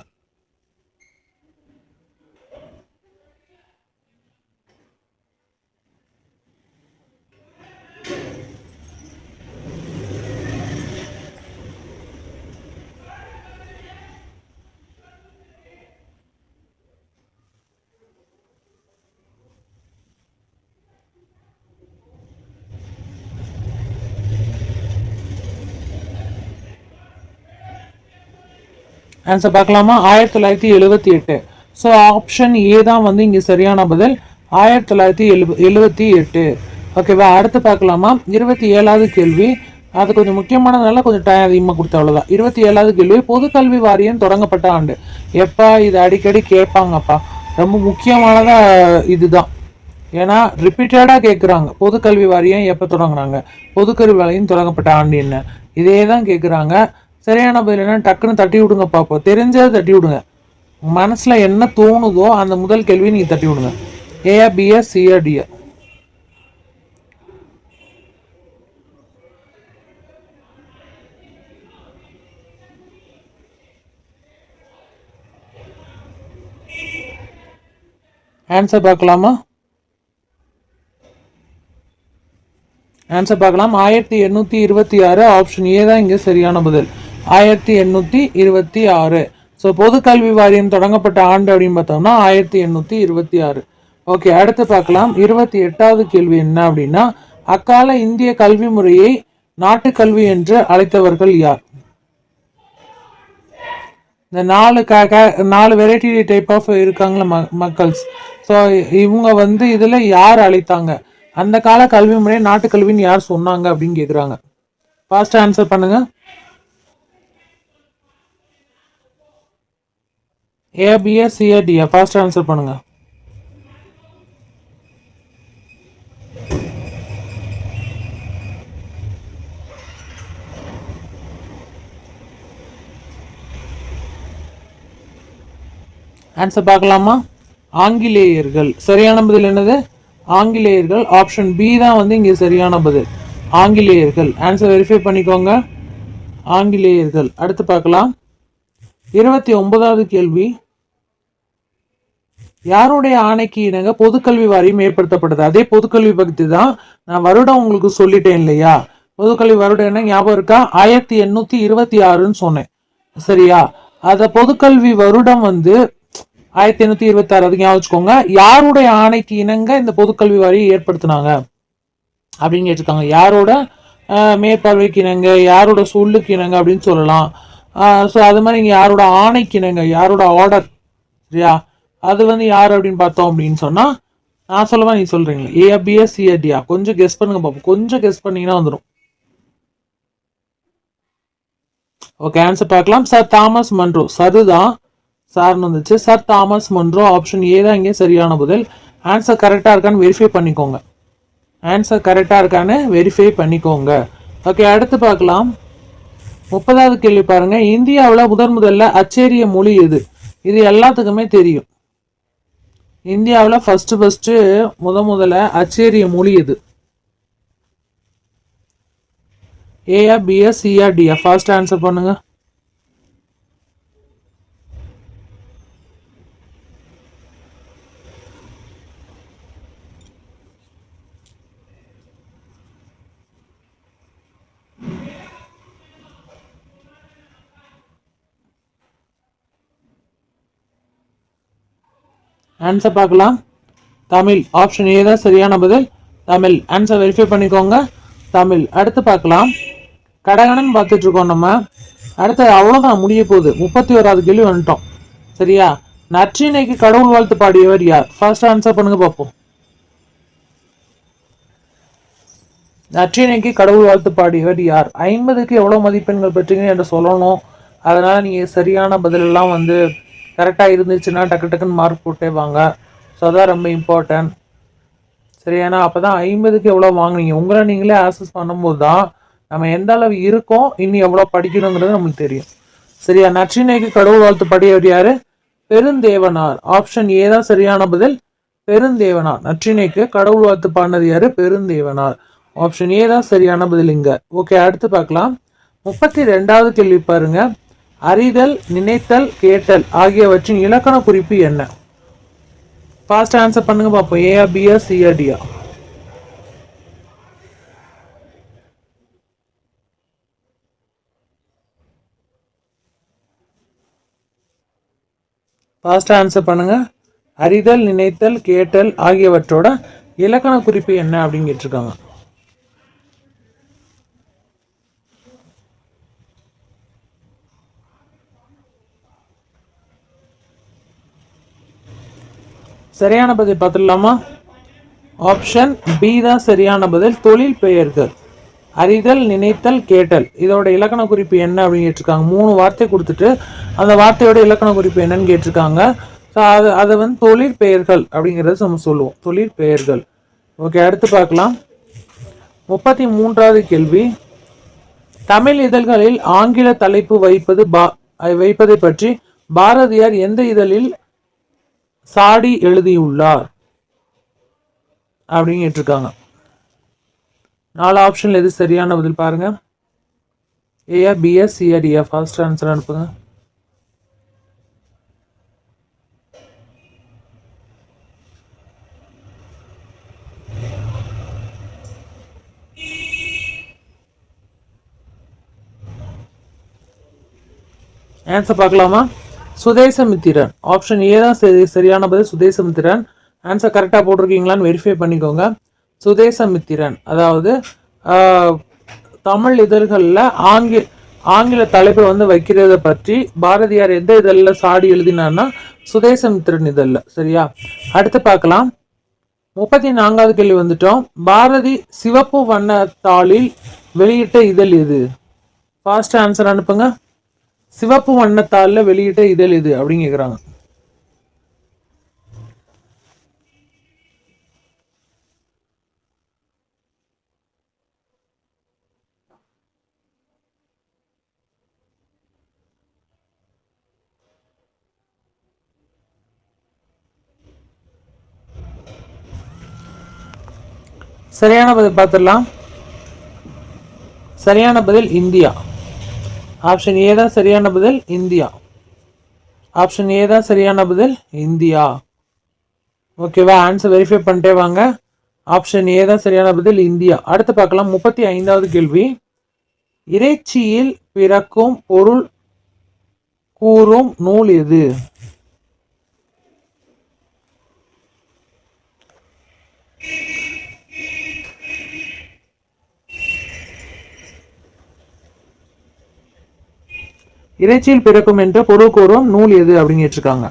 ஆன்சர் பார்க்கலாமா? 1978. ஸோ ஆப்ஷன் ஏ தான் வந்து இங்கே சரியான பதில். 1978. ஓகேவா? அடுத்து பார்க்கலாமா? 27வது கேள்வி. அது கொஞ்சம் முக்கியமானதுனால கொஞ்சம் டைம் அதிகமாக கொடுத்த அவ்வளோதான். 27வது கேள்வி, பொதுக்கல்வி வாரியம் தொடங்கப்பட்ட ஆண்டு எப்பா? இது அடிக்கடி கேட்பாங்கப்பா. ரொம்ப முக்கியமானதாக இதுதான். ஏன்னா ரிப்பீட்டடாக கேட்குறாங்க. பொதுக்கல்வி வாரியம் எப்போ தொடங்குறாங்க, பொதுக்கல்வி வாரியம் தொடங்கப்பட்ட ஆண்டு என்ன, இதே தான் கேட்குறாங்க. சரியான பதில் என்ன? டக்குன்னு தட்டி விடுங்க பார்ப்போம். தெரிஞ்சதை தட்டி விடுங்க. மனசில் என்ன தோணுதோ அந்த முதல் கேள்வி நீங்கள் தட்டி விடுங்க. ஏஆ, பிஆ, சிஆ, டிஆ? ஆன்சர் பார்க்கலாமா? ஆன்சர் பார்க்கலாம். 1826. ஆப்ஷன் ஏ தான் இங்கே சரியான பதில். 1826. ஸோ பொதுக்கல்வி வாரியம் தொடங்கப்பட்ட ஆண்டு அப்படின்னு பார்த்தோம்னா 1826. ஓகே, அடுத்து பார்க்கலாம். 28வது கேள்வி என்ன அப்படின்னா, அக்கால இந்திய கல்வி முறையை நாட்டுக்கல்வி என்று அழைத்தவர்கள் யார்? இந்த 4 வெரைட்டி டைப் ஆஃப் இருக்காங்களா மக்கள்ஸ். ஸோ இவங்க வந்து இதில் யார் அழைத்தாங்க? அந்த கால கல்வி முறை நாட்டுக்கல்வின்னு யார் சொன்னாங்க அப்படின்னு கேட்குறாங்க. ஃபாஸ்ட் ஆன்சர் பண்ணுங்க. ஏ, பிஆ, சிஆ, டிஆ? ஃபாஸ்ட் ஆன்சர் பண்ணுங்க. ஆன்சர் பார்க்கலாமா? ஆங்கிலேயர்கள். சரியான பதில் என்னது? ஆங்கிலேயர்கள். ஆப்ஷன் பி தான் வந்து இங்கே சரியான பதில். ஆங்கிலேயர்கள். ஆன்சர் வெரிஃபை பண்ணிக்கோங்க. ஆங்கிலேயர்கள். அடுத்து பார்க்கலாம். 29வது கேள்வி, யாருடைய ஆணைக்கு இணங்க பொதுக்கல்வி வாரியம் ஏற்படுத்தப்பட்டது? அதே பொதுக்கல்வி பற்றி தான் நான் வருடம் உங்களுக்கு சொல்லிட்டேன் இல்லையா? பொதுக்கல்வி வருடம் என்ன ஞாபகம் இருக்கா? 1826ன்னு சொன்னேன். சரியா? அத பொதுக்கல்வி வருடம் வந்து 1826, அதுக்கு ஞாபகம் வச்சுக்கோங்க. யாருடைய ஆணைக்கு இணங்க இந்த பொதுக்கல்வி வாரியம் ஏற்படுத்தினாங்க அப்படின்னு கேட்டிருக்காங்க. யாரோட மேற்பார்வைக்கு இணங்க, யாரோட சொல்லுக்கு இணங்க அப்படின்னு சொல்லலாம். ஸோ அது மாதிரி இங்க யாரோட ஆணைக்கு இணங்க, யாரோட ஆர்டர், சரியா? அது வந்து யார் அப்படின்னு பார்த்தோம் அப்படின்னு சொன்னா, நான் சொல்லவா நீ சொல்றீங்களா? ஏ பிஎஸ் சிஆர்டியா? கொஞ்சம் கெஸ் பண்ணுங்க பாப்போம். கொஞ்சம் கெஸ் பண்ணீங்கன்னா வந்துடும். ஓகே, ஆன்சர் பார்க்கலாம். Sir Thomas Munro. சருதான் சார்னு வந்துச்சு. Sir Thomas Munro. Option A தான் இங்கே சரியான பதில். ஆன்சர் கரெக்டாக இருக்கான்னு வெரிஃபை பண்ணிக்கோங்க. ஆன்சர் கரெக்டாக இருக்கான்னு வெரிஃபை பண்ணிக்கோங்க. ஓகே, அடுத்து பார்க்கலாம். 30வது கேள்வி பாருங்க. இந்தியாவில் முதல்ல அச்சேரிய மொழி எது? இது எல்லாத்துக்குமே தெரியும். இந்தியாவில் ஃபர்ஸ்ட் முதல்ல அச்சேரிய மொழி எது? ஏயா பிஎஸ் சிஆ டியா? ஃபாஸ்ட் ஆன்சர் பண்ணுங்க. ஆன்சர் பார்க்கலாம். தமிழ். ஆப்ஷன் ஏ தான் சரியான பதில். தமிழ். ஆன்சர் வெரிஃபை பண்ணிக்கோங்க. தமிழ். அடுத்து பார்க்கலாம். கடகணன் பார்த்துட்டு இருக்கோம் நம்ம. அடுத்து அவ்வளோதான், முடிய போகுது. 31வது கேள்வி வந்துட்டோம். சரியா? நற்றினைக்கு கடவுள் வாழ்த்து பாடியவர் யார்? ஃபர்ஸ்ட் ஆன்சர் பண்ணுங்க பார்ப்போம். நற்றினைக்கு கடவுள் வாழ்த்து பாடியவர் யார்? 50க்கு எவ்வளோ மதிப்பெண்கள் பெற்றீங்க என்று சொல்லணும். அதனால நீங்கள் சரியான பதிலெல்லாம் வந்து கரெக்டாக இருந்துச்சுன்னா டக்கு டக்குன்னு மார்க் போட்டே வாங்க. ஸோ அதான் ரொம்ப இம்பார்ட்டன்ட். சரி, ஏன்னா அப்போ தான் 50க்கு எவ்வளோ வாங்கினீங்க உங்களை நீங்களே ஆக்சஸ் பண்ணும்போது தான் நம்ம எந்த அளவு இருக்கோம், இன்னும் எவ்வளோ படிக்கணுங்கிறது நம்மளுக்கு தெரியும். சரியா? நற்றினைக்கு கடவுள் வாழ்த்து பாடியவர் யாரு? பெருந்தேவனார். ஆப்ஷன் ஏ தான் சரியான பதில். பெருந்தேவனார். நற்றினைக்கு கடவுள் வாழ்த்து பாடினது யாரு? பெருந்தேவனார். ஆப்ஷன் ஏ தான் சரியான பதில் இங்க. ஓகே, அடுத்து பார்க்கலாம். 32வது கேள்வி பாருங்க. அறிதல், நினைத்தல், கேட்டல் ஆகியவற்றின் இலக்கண குறிப்பு என்ன? ஃபாஸ்ட் ஆன்சர் பண்ணுங்க பார்ப்போம். ஏஆ பிஆ சிஆ டிஆ? ஃபாஸ்ட் ஆன்சர் பண்ணுங்க. அறிதல், நினைத்தல், கேட்டல் ஆகியவற்றோட இலக்கண குறிப்பு என்ன அப்படின்னு கேட்டிருக்காங்க. சரியான பதில் பார்த்துடலாமா? ஆப்ஷன் பி தான் சரியான பதில். தொழில் பெயர்கள். அறிதல், நினைத்தல், கேட்டல் இதோட இலக்கண குறிப்பு என்ன அப்படின்னு கேட்டிருக்காங்க. 3 வார்த்தை கொடுத்துட்டு அந்த வார்த்தையோட இலக்கண குறிப்பு என்னன்னு கேட்டிருக்காங்க. ஸோ அதை வந்து தொழிற்பெயர்கள் அப்படிங்கிறது நம்ம சொல்லுவோம். தொழிற்பெயர்கள். ஓகே, அடுத்து பார்க்கலாம். 33வது கேள்வி. தமிழ் இதழ்களில் ஆங்கில தலைப்பு வைப்பதை பற்றி பாரதியார் எந்த இதழில் சாடி எழுதியுள்ளார் அப்படின்னு கேட்டிருக்காங்க. 4 ஆப்ஷன்ல எது சரியான பதில் பாருங்க. ஏஆ பிஆ சிஆ டிஆ? ஃபர்ஸ்ட் ஆன்சர் அனுப்புங்க. ஆன்சர் பார்க்கலாமா? சுதேசமித்திரன். ஆப்ஷன் ஏ தான் சரியான பதில். சுதேசமித்திரன். ஆன்சர் கரெக்டாக போட்டிருக்கீங்களான்னு வெரிஃபை பண்ணிக்கோங்க. சுதேசமித்திரன் அதாவது தமிழ் இதழ்களில் ஆங்கில தலைப்பை வந்து வைக்கிறத பற்றி பாரதியார் எந்த இதழில் சாடி எழுதினார்னா சுதேசமித்திரன் இதழில். சரியா? அடுத்து பார்க்கலாம். 34வது கேள்வி வந்துட்டோம். பாரதி சிவப்பு வண்ணத்தாளில் வெளியிட்ட இதழ் எது? ஃபாஸ்ட் ஆன்சர் அனுப்புங்க. சிவப்பு வண்ணத்தாளில் வெளியிட்ட இதழ் எது அப்படின்னு கேட்குறாங்க. சரியான பதில் பார்த்துடலாம். சரியான பதில் இந்தியா. ஆப்ஷன் ஏ தான் சரியான பதில். இந்தியா. ஆப்ஷன் ஏ தான் சரியான பதில். இந்தியா. ஓகேவா? ஆன்சர் வெரிஃபை பண்ணிட்டே வாங்க. ஆப்ஷன் ஏ தான் சரியான பதில். இந்தியா. அடுத்து பார்க்கலாம். 35வது கேள்வி. இறைச்சியில் பிறக்கும் பொருள் கூறும் நூல் எது? இறைச்சியில் பிறக்கும் என்ற பொருள் கூறும் நூல் எது அப்படின்னு கேட்டிருக்காங்க.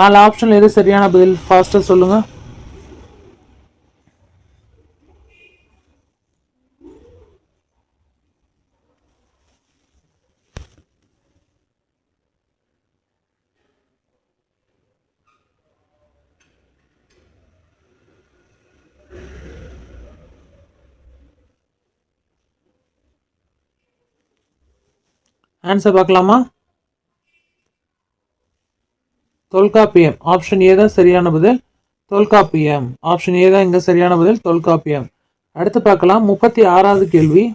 4 ஆப்ஷன்ல எது சரியான பதில்? ஃபாஸ்டா சொல்லுங்க. ஆன்சர் பார்க்கலாமா? தொல்காப்பியம். ஆப்ஷன் ஏ தான் சரியான பதில். தொல்காப்பியம். ஆப்ஷன் ஏ தான் இங்க சரியான பதில். தொல்காப்பியம். அடுத்து பார்க்கலாம் 36வது கேள்வி.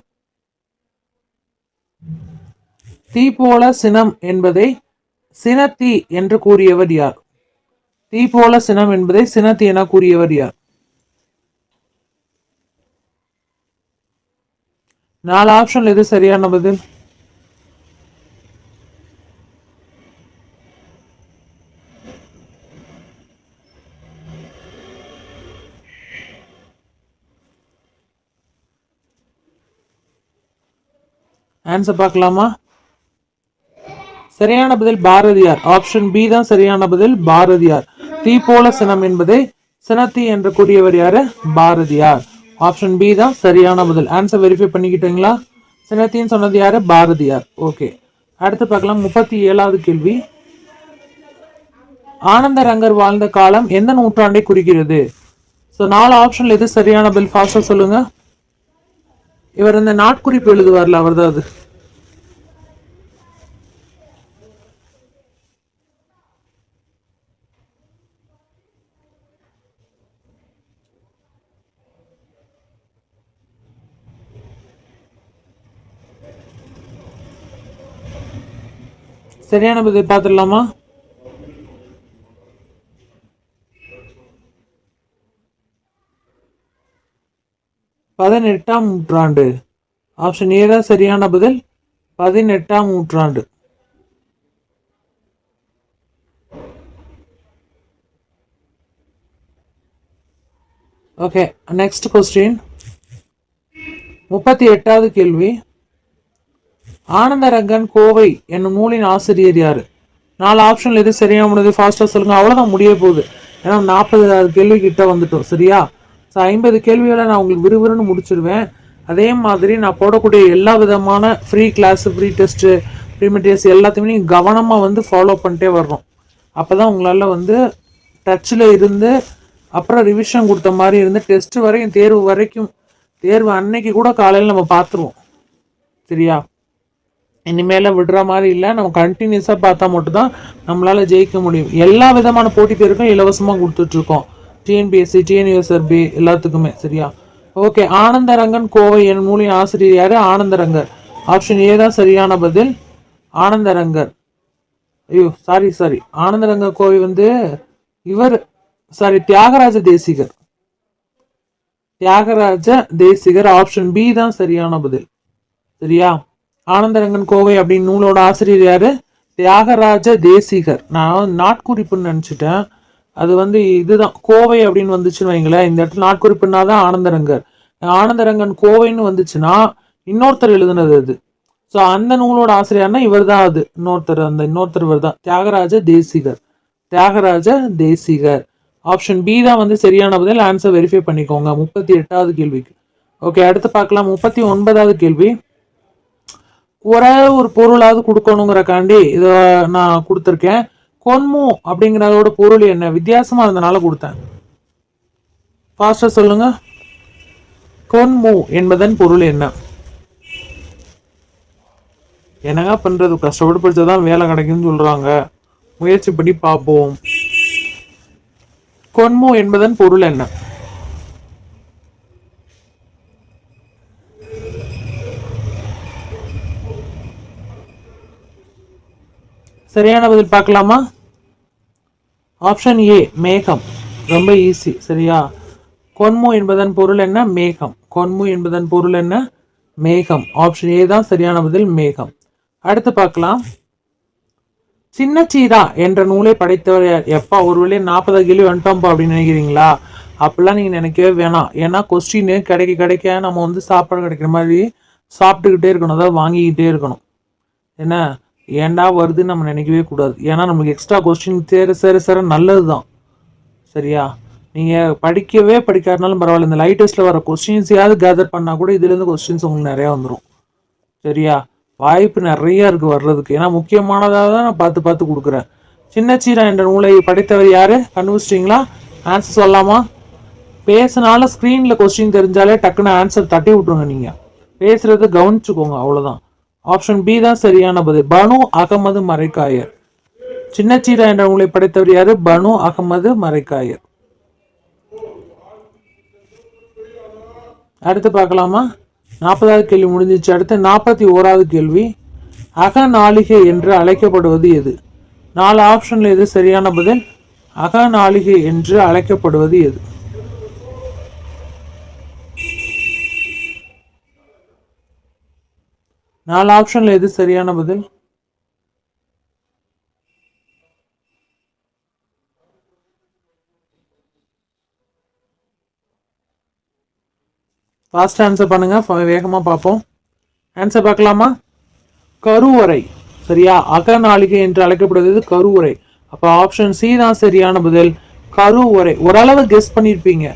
தீ போல சினம் என்பதை சினத்தி என்று கூறியவர் யார்? தீ போல சினம் என்பதை சினத்தி என கூறியவர் யார்? 4 ஆப்ஷன்ல எது சரியான பதில்? ஆன்சர் பார்க்கலாமா? சரியான பதில் பாரதியார். ஆப்ஷன் பி தான் சரியான பதில், பாரதியார். தீ போல சினம் என்பதை சினத்தி என்று கூறியவர் யாரு? பாரதியார். ஆப்ஷன் பி தான் சரியான பதில். Answer verify பண்ணிக்கிட்டீங்களா? சினத்தின்னு சொன்னது யாரு? பாரதியார். ஓகே, அடுத்து பார்க்கலாம் 37வது கேள்வி. ஆனந்தரங்கர் வாழ்ந்த காலம் எந்த நூற்றாண்டை குறிக்கிறது? ஸோ 4 ஆப்ஷன்ல எது சரியான பதில்? ஃபாஸ்டா சொல்லுங்க. இவர் இந்த நாட்குறிப்பு எழுதுவார்ல, அவர் தான் அது. சரியான பதில் பார்த்துடலாமா? பதினெட்டாம் நூற்றாண்டு. ஆப்ஷன் ஏ தான் சரியான பதில், 18ஆம் நூற்றாண்டு. ஓகே, நெக்ஸ்ட் கொஸ்டின் 38வது கேள்வி. ஆனந்தரங்கன் கோவை என்னும் நூலின் ஆசிரியர் யாரு? 4 ஆப்ஷன்ல எது சரியா முடியுது? ஃபாஸ்டா சொல்லுங்க. அவ்வளவுதான், முடிய போகுது. ஏன்னா 40 கேள்வி கிட்ட வந்துட்டோம். சரியா? ஸோ 50 கேள்விகளை நான் உங்களுக்கு விறுவிறுன்னு முடிச்சிருவேன். அதே மாதிரி நான் போடக்கூடிய எல்லா விதமான free class, free test, free materials எல்லாத்தையுமே நீங்கள் கவனமாக வந்து ஃபாலோ பண்ணிட்டே வரணும். அப்போ தான் உங்களால் வந்து டச்சில் இருந்து அப்புறம் ரிவிஷன் கொடுத்த மாதிரி இருந்து டெஸ்ட் வரைக்கும், தேர்வு வரைக்கும், தேர்வு அன்னைக்கு கூட காலையில் நம்ம பார்த்துருவோம். சரியா? இனிமேல விடுற மாதிரி இல்லை. நம்ம கண்டினியூஸாக பார்த்தா மட்டும்தான் நம்மளால ஜெயிக்க முடியும். எல்லா விதமான போட்டி தேர்வுக்கும் இலவசமாக கொடுத்துட்ருக்கோம். டிஎன்பிஎஸ்சி, டிஎன்யூஎஸ்ஆர்பி எல்லாத்துக்குமே. சரியா? ஓகே, ஆனந்தரங்கன் கோவை என் நூலின் ஆசிரியர் யாரு? ஆனந்தரங்கர். ஆப்ஷன் ஏ தான் சரியான பதில், ஆனந்தரங்கர். ஐயோ சாரி, ஆனந்தரங்கர் கோவை வந்து இவர் தியாகராஜ தேசிகர். தியாகராஜ தேசிகர். ஆப்ஷன் பி தான் சரியான பதில். சரியா? ஆனந்தரங்கன் கோவை அப்படின்னு நூலோட ஆசிரியர் யாரு? தியாகராஜ தேசிகர். நான் நாட்குறிப்புன்னு நினைச்சிட்டேன். அது வந்து இதுதான் கோவை அப்படின்னு வந்துச்சுன்னு வைங்களேன். இந்த இடத்துல நாட்குறிப்புன்னா தான் ஆனந்தரங்கர். ஆனந்தரங்கன் கோவைன்னு வந்துச்சுன்னா இன்னொருத்தர் எழுதுனது அது. ஸோ அந்த நூலோட ஆசிரியர்னா இவர் தான். அது இன்னொருத்தர் இவர் தான், தியாகராஜ தேசிகர். தியாகராஜ தேசிகர். ஆப்ஷன் பி தான் வந்து சரியான பதில். ஆன்சர் வெரிஃபை பண்ணிக்கோங்க 38வது கேள்விக்கு. ஓகே, அடுத்து பார்க்கலாம் 39வது கேள்வி. ஒரே ஒரு பொருளாவது கொடுக்கணுங்கிறக்காண்டி இதை நான் கொடுத்துருக்கேன். கொன்மு அப்படிங்கிறதோட பொருள் என்ன? வித்தியாசமா இருந்தனால கொடுத்தேன். ஃபாஸ்டா சொல்லுங்க. கொன்மு என்பதன் பொருள் என்ன? என்னங்க பண்றது, கஷ்டப்பட்டு படிச்சாதான் வேலை கிடைக்குன்னு சொல்றாங்க. முயற்சி பண்ணி பார்ப்போம். கொன்மு என்பதன் பொருள் என்ன? சரியான பதில் பார்க்கலாமா? ஆப்ஷன் ஏ மேகம். ரொம்ப ஈஸி. சரியா? கொன்மு என்பதன் பொருள் என்ன? மேகம். கொன்மு என்பதன் பொருள் என்ன? மேகம். ஆப்ஷன் ஏ தான் சரியான பதில், மேகம். அடுத்து பார்க்கலாம். சின்னச்சீரா என்ற நூலை படைத்தவர் யார்? எப்பா ஒருவேளை 40 கேள்வி வந்துட்டோம்ப்பா அப்படின்னு நினைக்கிறீங்களா? அப்படிலாம் நீங்க நினைக்கவே வேணாம். ஏன்னா கொஸ்டின் கிடைக்க கிடைக்க நம்ம வந்து சாப்பாடு கிடைக்கிற மாதிரி சாப்பிட்டுக்கிட்டே இருக்கணும், அதாவது வாங்கிக்கிட்டே இருக்கணும். என்ன ஏண்டா வருதுன்னு நம்ம நினைக்கவே கூடாது. ஏன்னா நம்மளுக்கு எக்ஸ்ட்ரா கொஸ்டின் சேர சேர சேர நல்லது தான். சரியா? நீங்கள் படிக்கவே படிக்காதனாலும் பரவாயில்ல, இந்த லைட் டெஸ்ட்டில் வர கொஸ்டின்ஸையாவது கேதர் பண்ணால் கூட இதுலேருந்து கொஸ்டின்ஸ் உங்களுக்கு நிறையா வந்துடும். சரியா? வாய்ப்பு நிறைய இருக்குது வர்றதுக்கு. ஏன்னா முக்கியமானதாக தான் நான் பார்த்து பார்த்து கொடுக்குறேன். சின்னச்சீரா என்ற நூலை படைத்தவர் யார்? கண்டுபிடிச்சிட்டிங்களா? ஆன்சர் சொல்லலாமா? பேசினாலும் ஸ்க்ரீனில் கொஸ்டின் தெரிஞ்சாலே டக்குன்னு ஆன்சர் தட்டி விட்ருங்க. நீங்கள் பேசுகிறத கவனிச்சுக்கோங்க, அவ்வளோதான். ஆப்ஷன் பி தான் சரியான பதில். பனு அகமது மரைக்காயர். சின்னச்சீரா என்ற நூலை படைத்தவர் யாரு? பனு அகமது மரைக்காயர். அடுத்து பார்க்கலாமா? 40வது கேள்வி முடிஞ்சிச்சு. அடுத்து 41வது கேள்வி. அகநாளிகை என்று அழைக்கப்படுவது எது? 4 ஆப்ஷன்ல எது சரியான பதில்? அகநாளிகை என்று அழைக்கப்படுவது எது? நாலு ஆப்ஷன்ல எது சரியான பதில்? ஃபாஸ்ட் ஆன்சர் பண்ணுங்க, வேகமாக பார்ப்போம். ஆன்சர் பார்க்கலாமா? கருவறை. சரியா? அகநாளிகை என்று அழைக்கப்படுவது கருவறை. அப்போ ஆப்ஷன் சி தான் சரியான பதில், கருவறை. ஓரளவு கெஸ் பண்ணியிருப்பீங்க.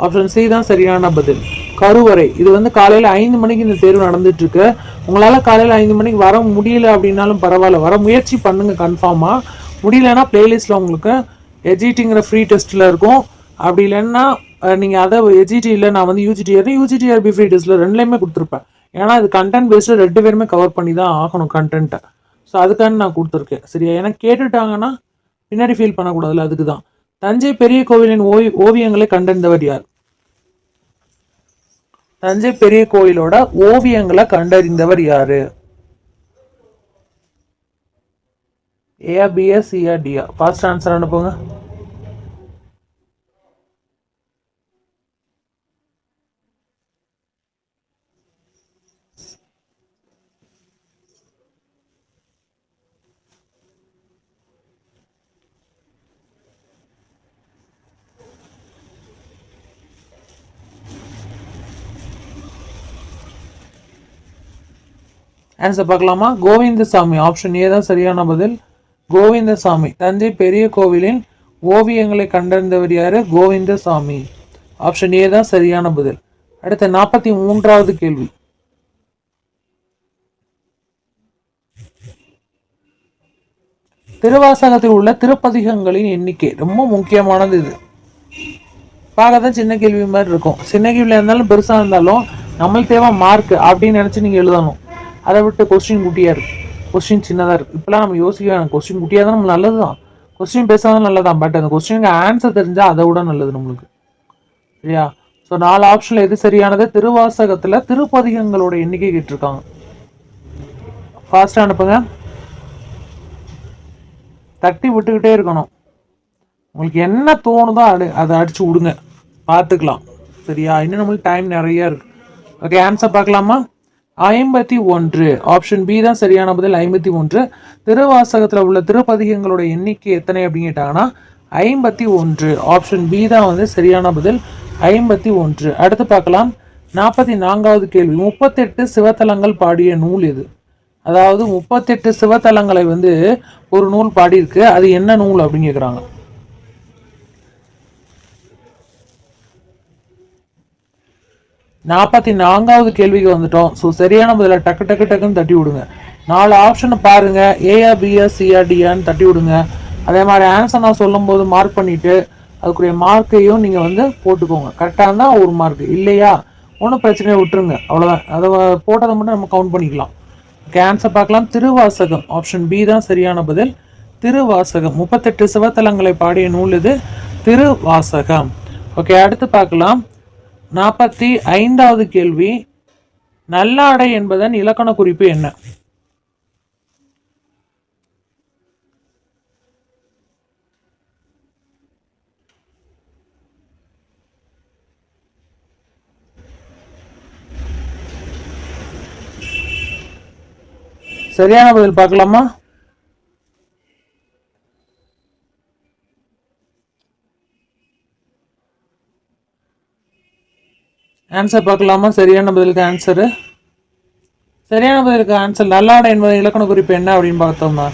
ஆப்ஷன் சி தான் சரியான பதில், கருவறை. இது வந்து காலையில் 5 மணிக்கு இந்த தேர்வு நடந்துட்டு இருக்கு. உங்களால் காலையில் 5 மணிக்கு வர முடியல அப்படின்னாலும் பரவாயில்ல, வர முயற்சி பண்ணுங்க. கன்ஃபார்மாக முடியலன்னா பிளேலிஸ்ட்டில் உங்களுக்கு எஜிடிங்கிற ஃப்ரீ டெஸ்ட்டில் இருக்கும். அப்படி இல்லைன்னா நீங்கள் அதை எஜிடி இல்லை, நான் வந்து யூஜிடிஆர்பி ஃப்ரீ டெஸ்ட்டில் ரெண்டுலேயுமே கொடுத்துருப்பேன். ஏன்னா இது கண்டென்ட் பேஸ்டு 2 பேருமே கவர் பண்ணி தான் ஆகணும் கண்டென்ட்டை. ஸோ அதுக்காக நான் கொடுத்துருக்கேன். சரியா? ஏன்னா கேட்டுட்டாங்கன்னா பின்னாடி ஃபீல் பண்ணக்கூடாதுல்ல, அதுக்கு தான். தஞ்சை பெரிய கோவிலின் ஓவியங்களை கண்டறிந்தவர் யார்? தஞ்சை பெரிய கோயிலோட ஓவியங்களை கண்டறிந்தவர் யாரு? ஏஆ பிஆ சிஆ டிஆ? ஃபாஸ்ட் ஆன்சர் அனுப்புங்க. ஆன்சர் பார்க்கலாமா? கோவிந்தசாமி. ஆப்ஷன் ஏ தான் சரியான பதில், கோவிந்தசாமி. தஞ்சை பெரிய கோவிலின் ஓவியங்களை கண்டறிந்தவர் யாரு? கோவிந்தசாமி. ஆப்ஷன் ஏ தான் சரியான பதில். அடுத்த 43வது கேள்வி. திருவாசகத்தில் உள்ள திருப்பதிகங்களின் எண்ணிக்கை ரொம்ப முக்கியமானது. இது பார்க்க தான் சின்ன கேள்வி மாதிரி இருக்கும். சின்ன கேள்வியாக இருந்தாலும் பெருசாக இருந்தாலும் நம்மளுக்கு தேவை மார்க் அப்படின்னு நினச்சி நீங்கள் எழுதணும். அதை விட்டு கொஸ்டின் குட்டியாக இருக்குது, கொஸ்டின் சின்னதாக இருக்குது, இப்போலாம் நம்ம யோசிக்க வேணும். கொஸ்டின் குட்டியாக தான் நம்ம நல்லது தான், கொஸ்டின் பேசாதான் நல்லதான். பட் அந்த கொஸ்டினுக்கு ஆன்சர் தெரிஞ்சால் அதை விட நல்லது நம்மளுக்கு. சரியா? ஸோ 4 ஆப்ஷனில் எது சரியானது? திருவாசகத்தில் திருப்பதிகங்களோட எண்ணிக்கை கேட்டிருக்காங்க. ஃபாஸ்ட்டாக அனுப்புங்க. தட்டி விட்டுக்கிட்டே இருக்கணும். உங்களுக்கு என்ன தோணுதோ அதை அடிச்சு விடுங்க, பார்த்துக்கலாம். சரியா? இன்னும் நம்மளுக்கு டைம் நிறைய இருக்கு. ஓகே, ஆன்சர் பார்க்கலாமா? 51. ஆப்ஷன் பி தான் சரியான பதில், 51. திருவாசகத்தில் உள்ள திருப்பதிகங்களோட எண்ணிக்கை எத்தனை அப்படின்னு கேட்டாங்கன்னா 51. ஆப்ஷன் பி தான் வந்து சரியான பதில், 51. அடுத்து பார்க்கலாம். 44வது கேள்வி. 38 சிவத்தலங்கள் பாடிய நூல் எது? அதாவது 38 சிவத்தலங்களை வந்து ஒரு நூல் பாடியிருக்கு, அது என்ன நூல் அப்படின்னு கேட்குறாங்க. 44வது கேள்விக்கு வந்துட்டோம். ஸோ சரியான பதில டக்கு டக்கு டக்குன்னு தட்டி விடுங்க. 4 ஆப்ஷனை பாருங்க, ஏஆ பிஆ சிஆ டிஆன்னு தட்டி விடுங்க. அதே மாதிரி ஆன்சர் நான் சொல்லும் போது மார்க் பண்ணிட்டு அதுக்குரிய மார்க்கையும் நீங்கள் வந்து போட்டுக்கோங்க. கரெக்டாக இருந்தால் 1 மார்க், இல்லையா ஒன்றும் பிரச்சனையை விட்டுருங்க, அவ்வளோதான். அதை போட்டதை மட்டும் நம்ம கவுண்ட் பண்ணிக்கலாம். ஓகே, ஆன்சர் பார்க்கலாம். திருவாசகம். ஆப்ஷன் பி தான் சரியான பதில், திருவாசகம். 38 சிவத்தலங்களை பாடிய நூல் இது திருவாசகம். ஓகே, அடுத்து பார்க்கலாம். 45வது கேள்வி. நல்லாடை என்பதன் இலக்கண குறிப்பு என்ன? சரியான பதில் பார்க்கலாமா? ஆன்சர் பார்க்கலாமா? சரியான பதிலுக்கு ஆன்சரு சரியான பதிலுக்கு ஆன்சர் நல்லாடை என்பது இலக்கண குறிப்பு என்ன அப்படின்னு பார்த்தோம்னா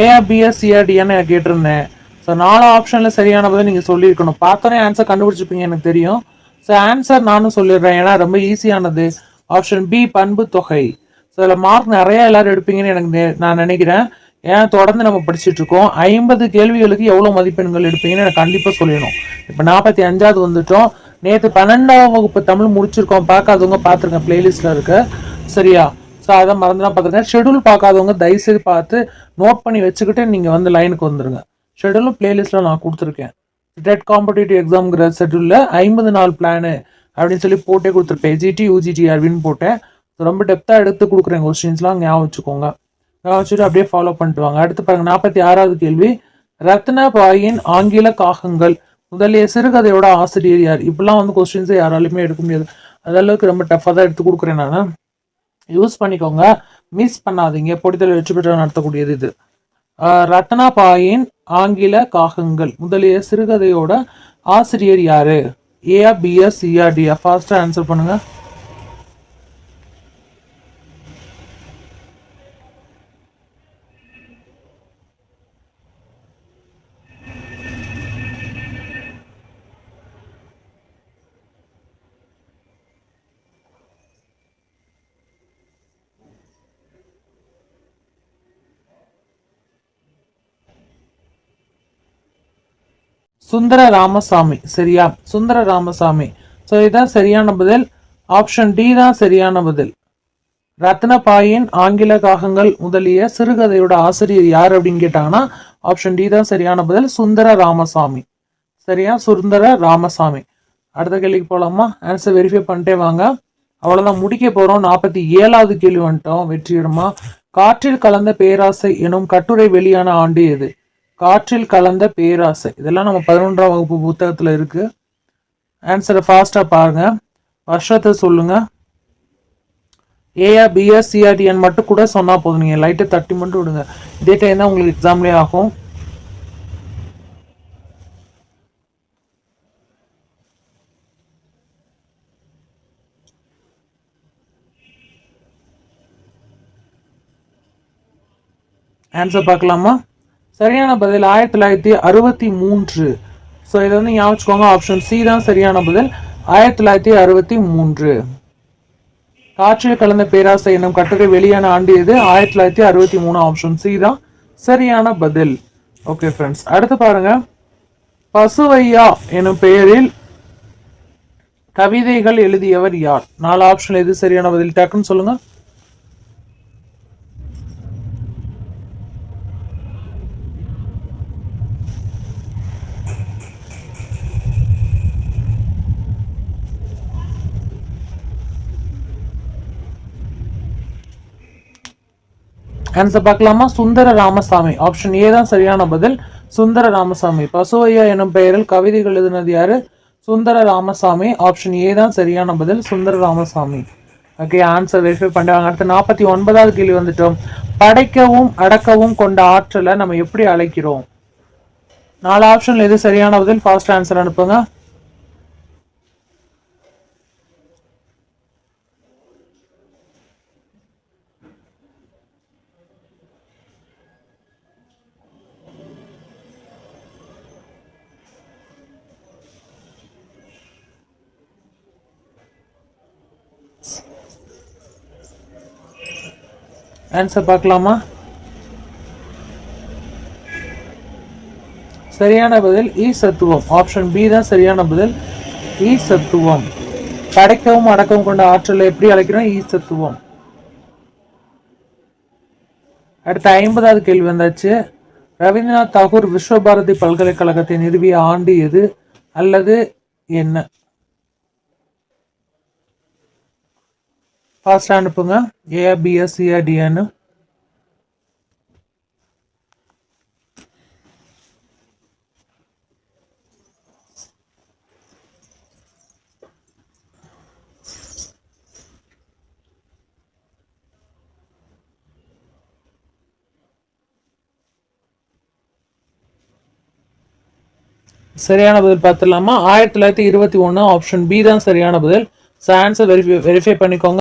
ஏஆர்பிஎஸ் சிஆர்டின்னு கேட்டிருந்தேன். ஸோ 4 ஆப்ஷனில் சரியான பதில் நீங்கள் சொல்லியிருக்கணும். பார்த்தோன்னே ஆன்சர் கண்டுபிடிச்சிருப்பீங்க எனக்கு தெரியும். ஸோ ஆன்சர் நானும் சொல்லிடுறேன், ஏன்னா ரொம்ப ஈஸியானது. ஆப்ஷன் பி பண்பு தொகை. ஸோ இதில் மார்க் நிறைய எல்லாரும் எடுப்பீங்கன்னு எனக்கு நான் நினைக்கிறேன். ஏன்னா தொடர்ந்து நம்ம படிச்சுட்டு இருக்கோம். 50 கேள்விகளுக்கு எவ்வளோ மதிப்பெண்கள் எடுப்பீங்கன்னு எனக்கு கண்டிப்பாக சொல்லணும். இப்போ 45வது வந்துட்டோம். நேற்று 12ஆம் வகுப்பு தமிழ் முடிச்சிருக்கோம். பார்க்காதவங்க பார்த்துருங்க, பிளேலிஸ்டில் இருக்கு. சரியா? ஸோ அதை மறந்துனா பார்த்துருங்க. ஷெடியூல் பார்க்காதவங்க தயவுசெய்து பார்த்து நோட் பண்ணி வச்சுக்கிட்டு நீங்கள் வந்து லைனுக்கு வந்துடுங்க. ஷெடியூலும் பிளேலிஸ்ட்டில் நான் கொடுத்துருக்கேன். டெட் காம்படிட்டிவ் எக்ஸாம்ங்கிற ஷெடியூலில் 50 நாள் பிளானு அப்படின்னு சொல்லி போட்டே கொடுத்துருப்பேன். ஜிடி யூஜிடி அப்படின்னு போட்டேன். ரொம்ப டெப்த்தாக எடுத்து கொடுக்குறேன். கொஸ்டின்ஸ்லாம் ஞாபகம் வச்சுக்கோங்க. ஞாபகம் வச்சுட்டு அப்படியே ஃபாலோ பண்ணிட்டு வாங்க. அடுத்து பாருங்க 46வது கேள்வி. ரத்னபாயின் ஆங்கில காகங்கள் முதலிய சிறுகதையோட ஆசிரியர் யார்? இப்படிலாம் வந்து கொஸ்டின்ஸை யாராலுமே எடுக்க முடியாது. அதளவுக்கு ரொம்ப டஃப்பாக தான் எடுத்து கொடுக்குறேன் நான். யூஸ் பண்ணிக்கோங்க, மிஸ் பண்ணாதீங்க. பொடித்தல் வெற்றி பெற்ற நடத்தக்கூடியது இது. ரத்னபாயின் ஆங்கில காகங்கள் முதலிய சிறுகதையோட ஆசிரியர் யாரு? ஏஆ பிஎஸ் சிஆர்டியா? ஃபாஸ்டா ஆன்சர் பண்ணுங்க. சுந்தர ராமசாமி. சரியா? சுந்தர ராமசாமி. ஸோ இதுதான் சரியான பதில். ஆப்ஷன் டி தான் சரியான பதில். ரத்னபாயின் ஆங்கில காகங்கள் முதலிய சிறுகதையோட ஆசிரியர் யார் அப்படின்னு கேட்டாங்கன்னா ஆப்ஷன் டி தான் சரியான பதில், சுந்தர ராமசாமி. சரியா? சுந்தர ராமசாமி. அடுத்த கேள்விக்கு போகலாமா? ஆன்சர் வெரிஃபை பண்ணிட்டே வாங்க. அவ்வளோதான், முடிக்க போகிறோம். 47வது கேள்வி வந்துட்டோம். வெற்றிடமா. காற்றில் கலந்த பேராசை எனும் கட்டுரை வெளியான ஆண்டு எது? காற்றில் கலந்த பேராசை. இதெல்லாம் நம்ம 11ஆம் வகுப்பு புத்தகத்தில் இருக்கு. ஆன்சரை ஃபாஸ்ட்டாக பாருங்க, வருஷத்தை சொல்லுங்க. ஏஆ பிஎஸ் சிஆர்டிஎன் மட்டும் கூட சொன்னால் போதும். நீங்கள் லைட்டை தட்டி மட்டும் விடுங்க. இதே டைம் தான் உங்களுக்கு எக்ஸாம்லேயே ஆகும். ஆன்சர் பார்க்கலாமா? சரியான பதில் 1963. ஸோ இதை வந்து ஞாபகம், ஆப்ஷன் சி தான் சரியான பதில், 1963. காற்றில் கலந்த பேராசை என்னும் கட்டுரை வெளியான ஆண்டு எது? 1963. ஆப்ஷன் சி தான் சரியான பதில். ஓகே ஃப்ரெண்ட்ஸ், அடுத்து பாருங்க. பசுவையா எனும் பெயரில் கவிதைகள் எழுதியவர் யார்? 4 ஆப்ஷன் எது சரியான பதில்? டக்குன்னு சொல்லுங்க. ஆன்சர் பார்க்கலாமா? சுந்தர ராமசாமி. ஆப்ஷன் ஏ தான் சரியான பதில், சுந்தர ராமசாமி. பசுவையா எனும் பெயரில் கவிதைகள் எழுதினது யாரு? சுந்தர ராமசாமி. ஆப்ஷன் ஏ தான் சரியான பதில், Sundara Ramasamy. Okay, answer verify பண்ணுவாங்க. அடுத்து 49வது கேள்வி வந்துட்டோம். படைக்கவும் அடக்கவும் கொண்ட ஆற்றலை நம்ம எப்படி அழைக்கிறோம்? 4 ஆப்ஷன்ல எது சரியான பதில்? ஃபாஸ்ட் ஆன்சர் அனுப்புங்க. ஆன்சர் பார்க்கலாமா? சரியான பதில் இ சத்துவம். ஆப்ஷன் பி தான் சரியான பதில், இ சத்துவம். படைக்கவும் அடக்கவும் கொண்ட ஆற்றலை எப்படி அழைக்கிறோம்? இ சத்துவம். அடுத்த 50வது கேள்வி வந்தாச்சு. ரவீந்திரநாத் தாகூர் விஸ்வபாரதி பல்கலைக்கழகத்தை நிறுவிய ஆண்டு எது அல்லது என்ன? ஃபாஸ்ட் அனுப்புங்க. ஏ பிஎஸ் சிஆர்டின்னு. சரியான பதில் பார்த்துடலாமா? 1921. ஆப்ஷன் பி தான் சரியான பதில், ஸோ ஆன்சர் வெரிஃபை பண்ணிக்கோங்க.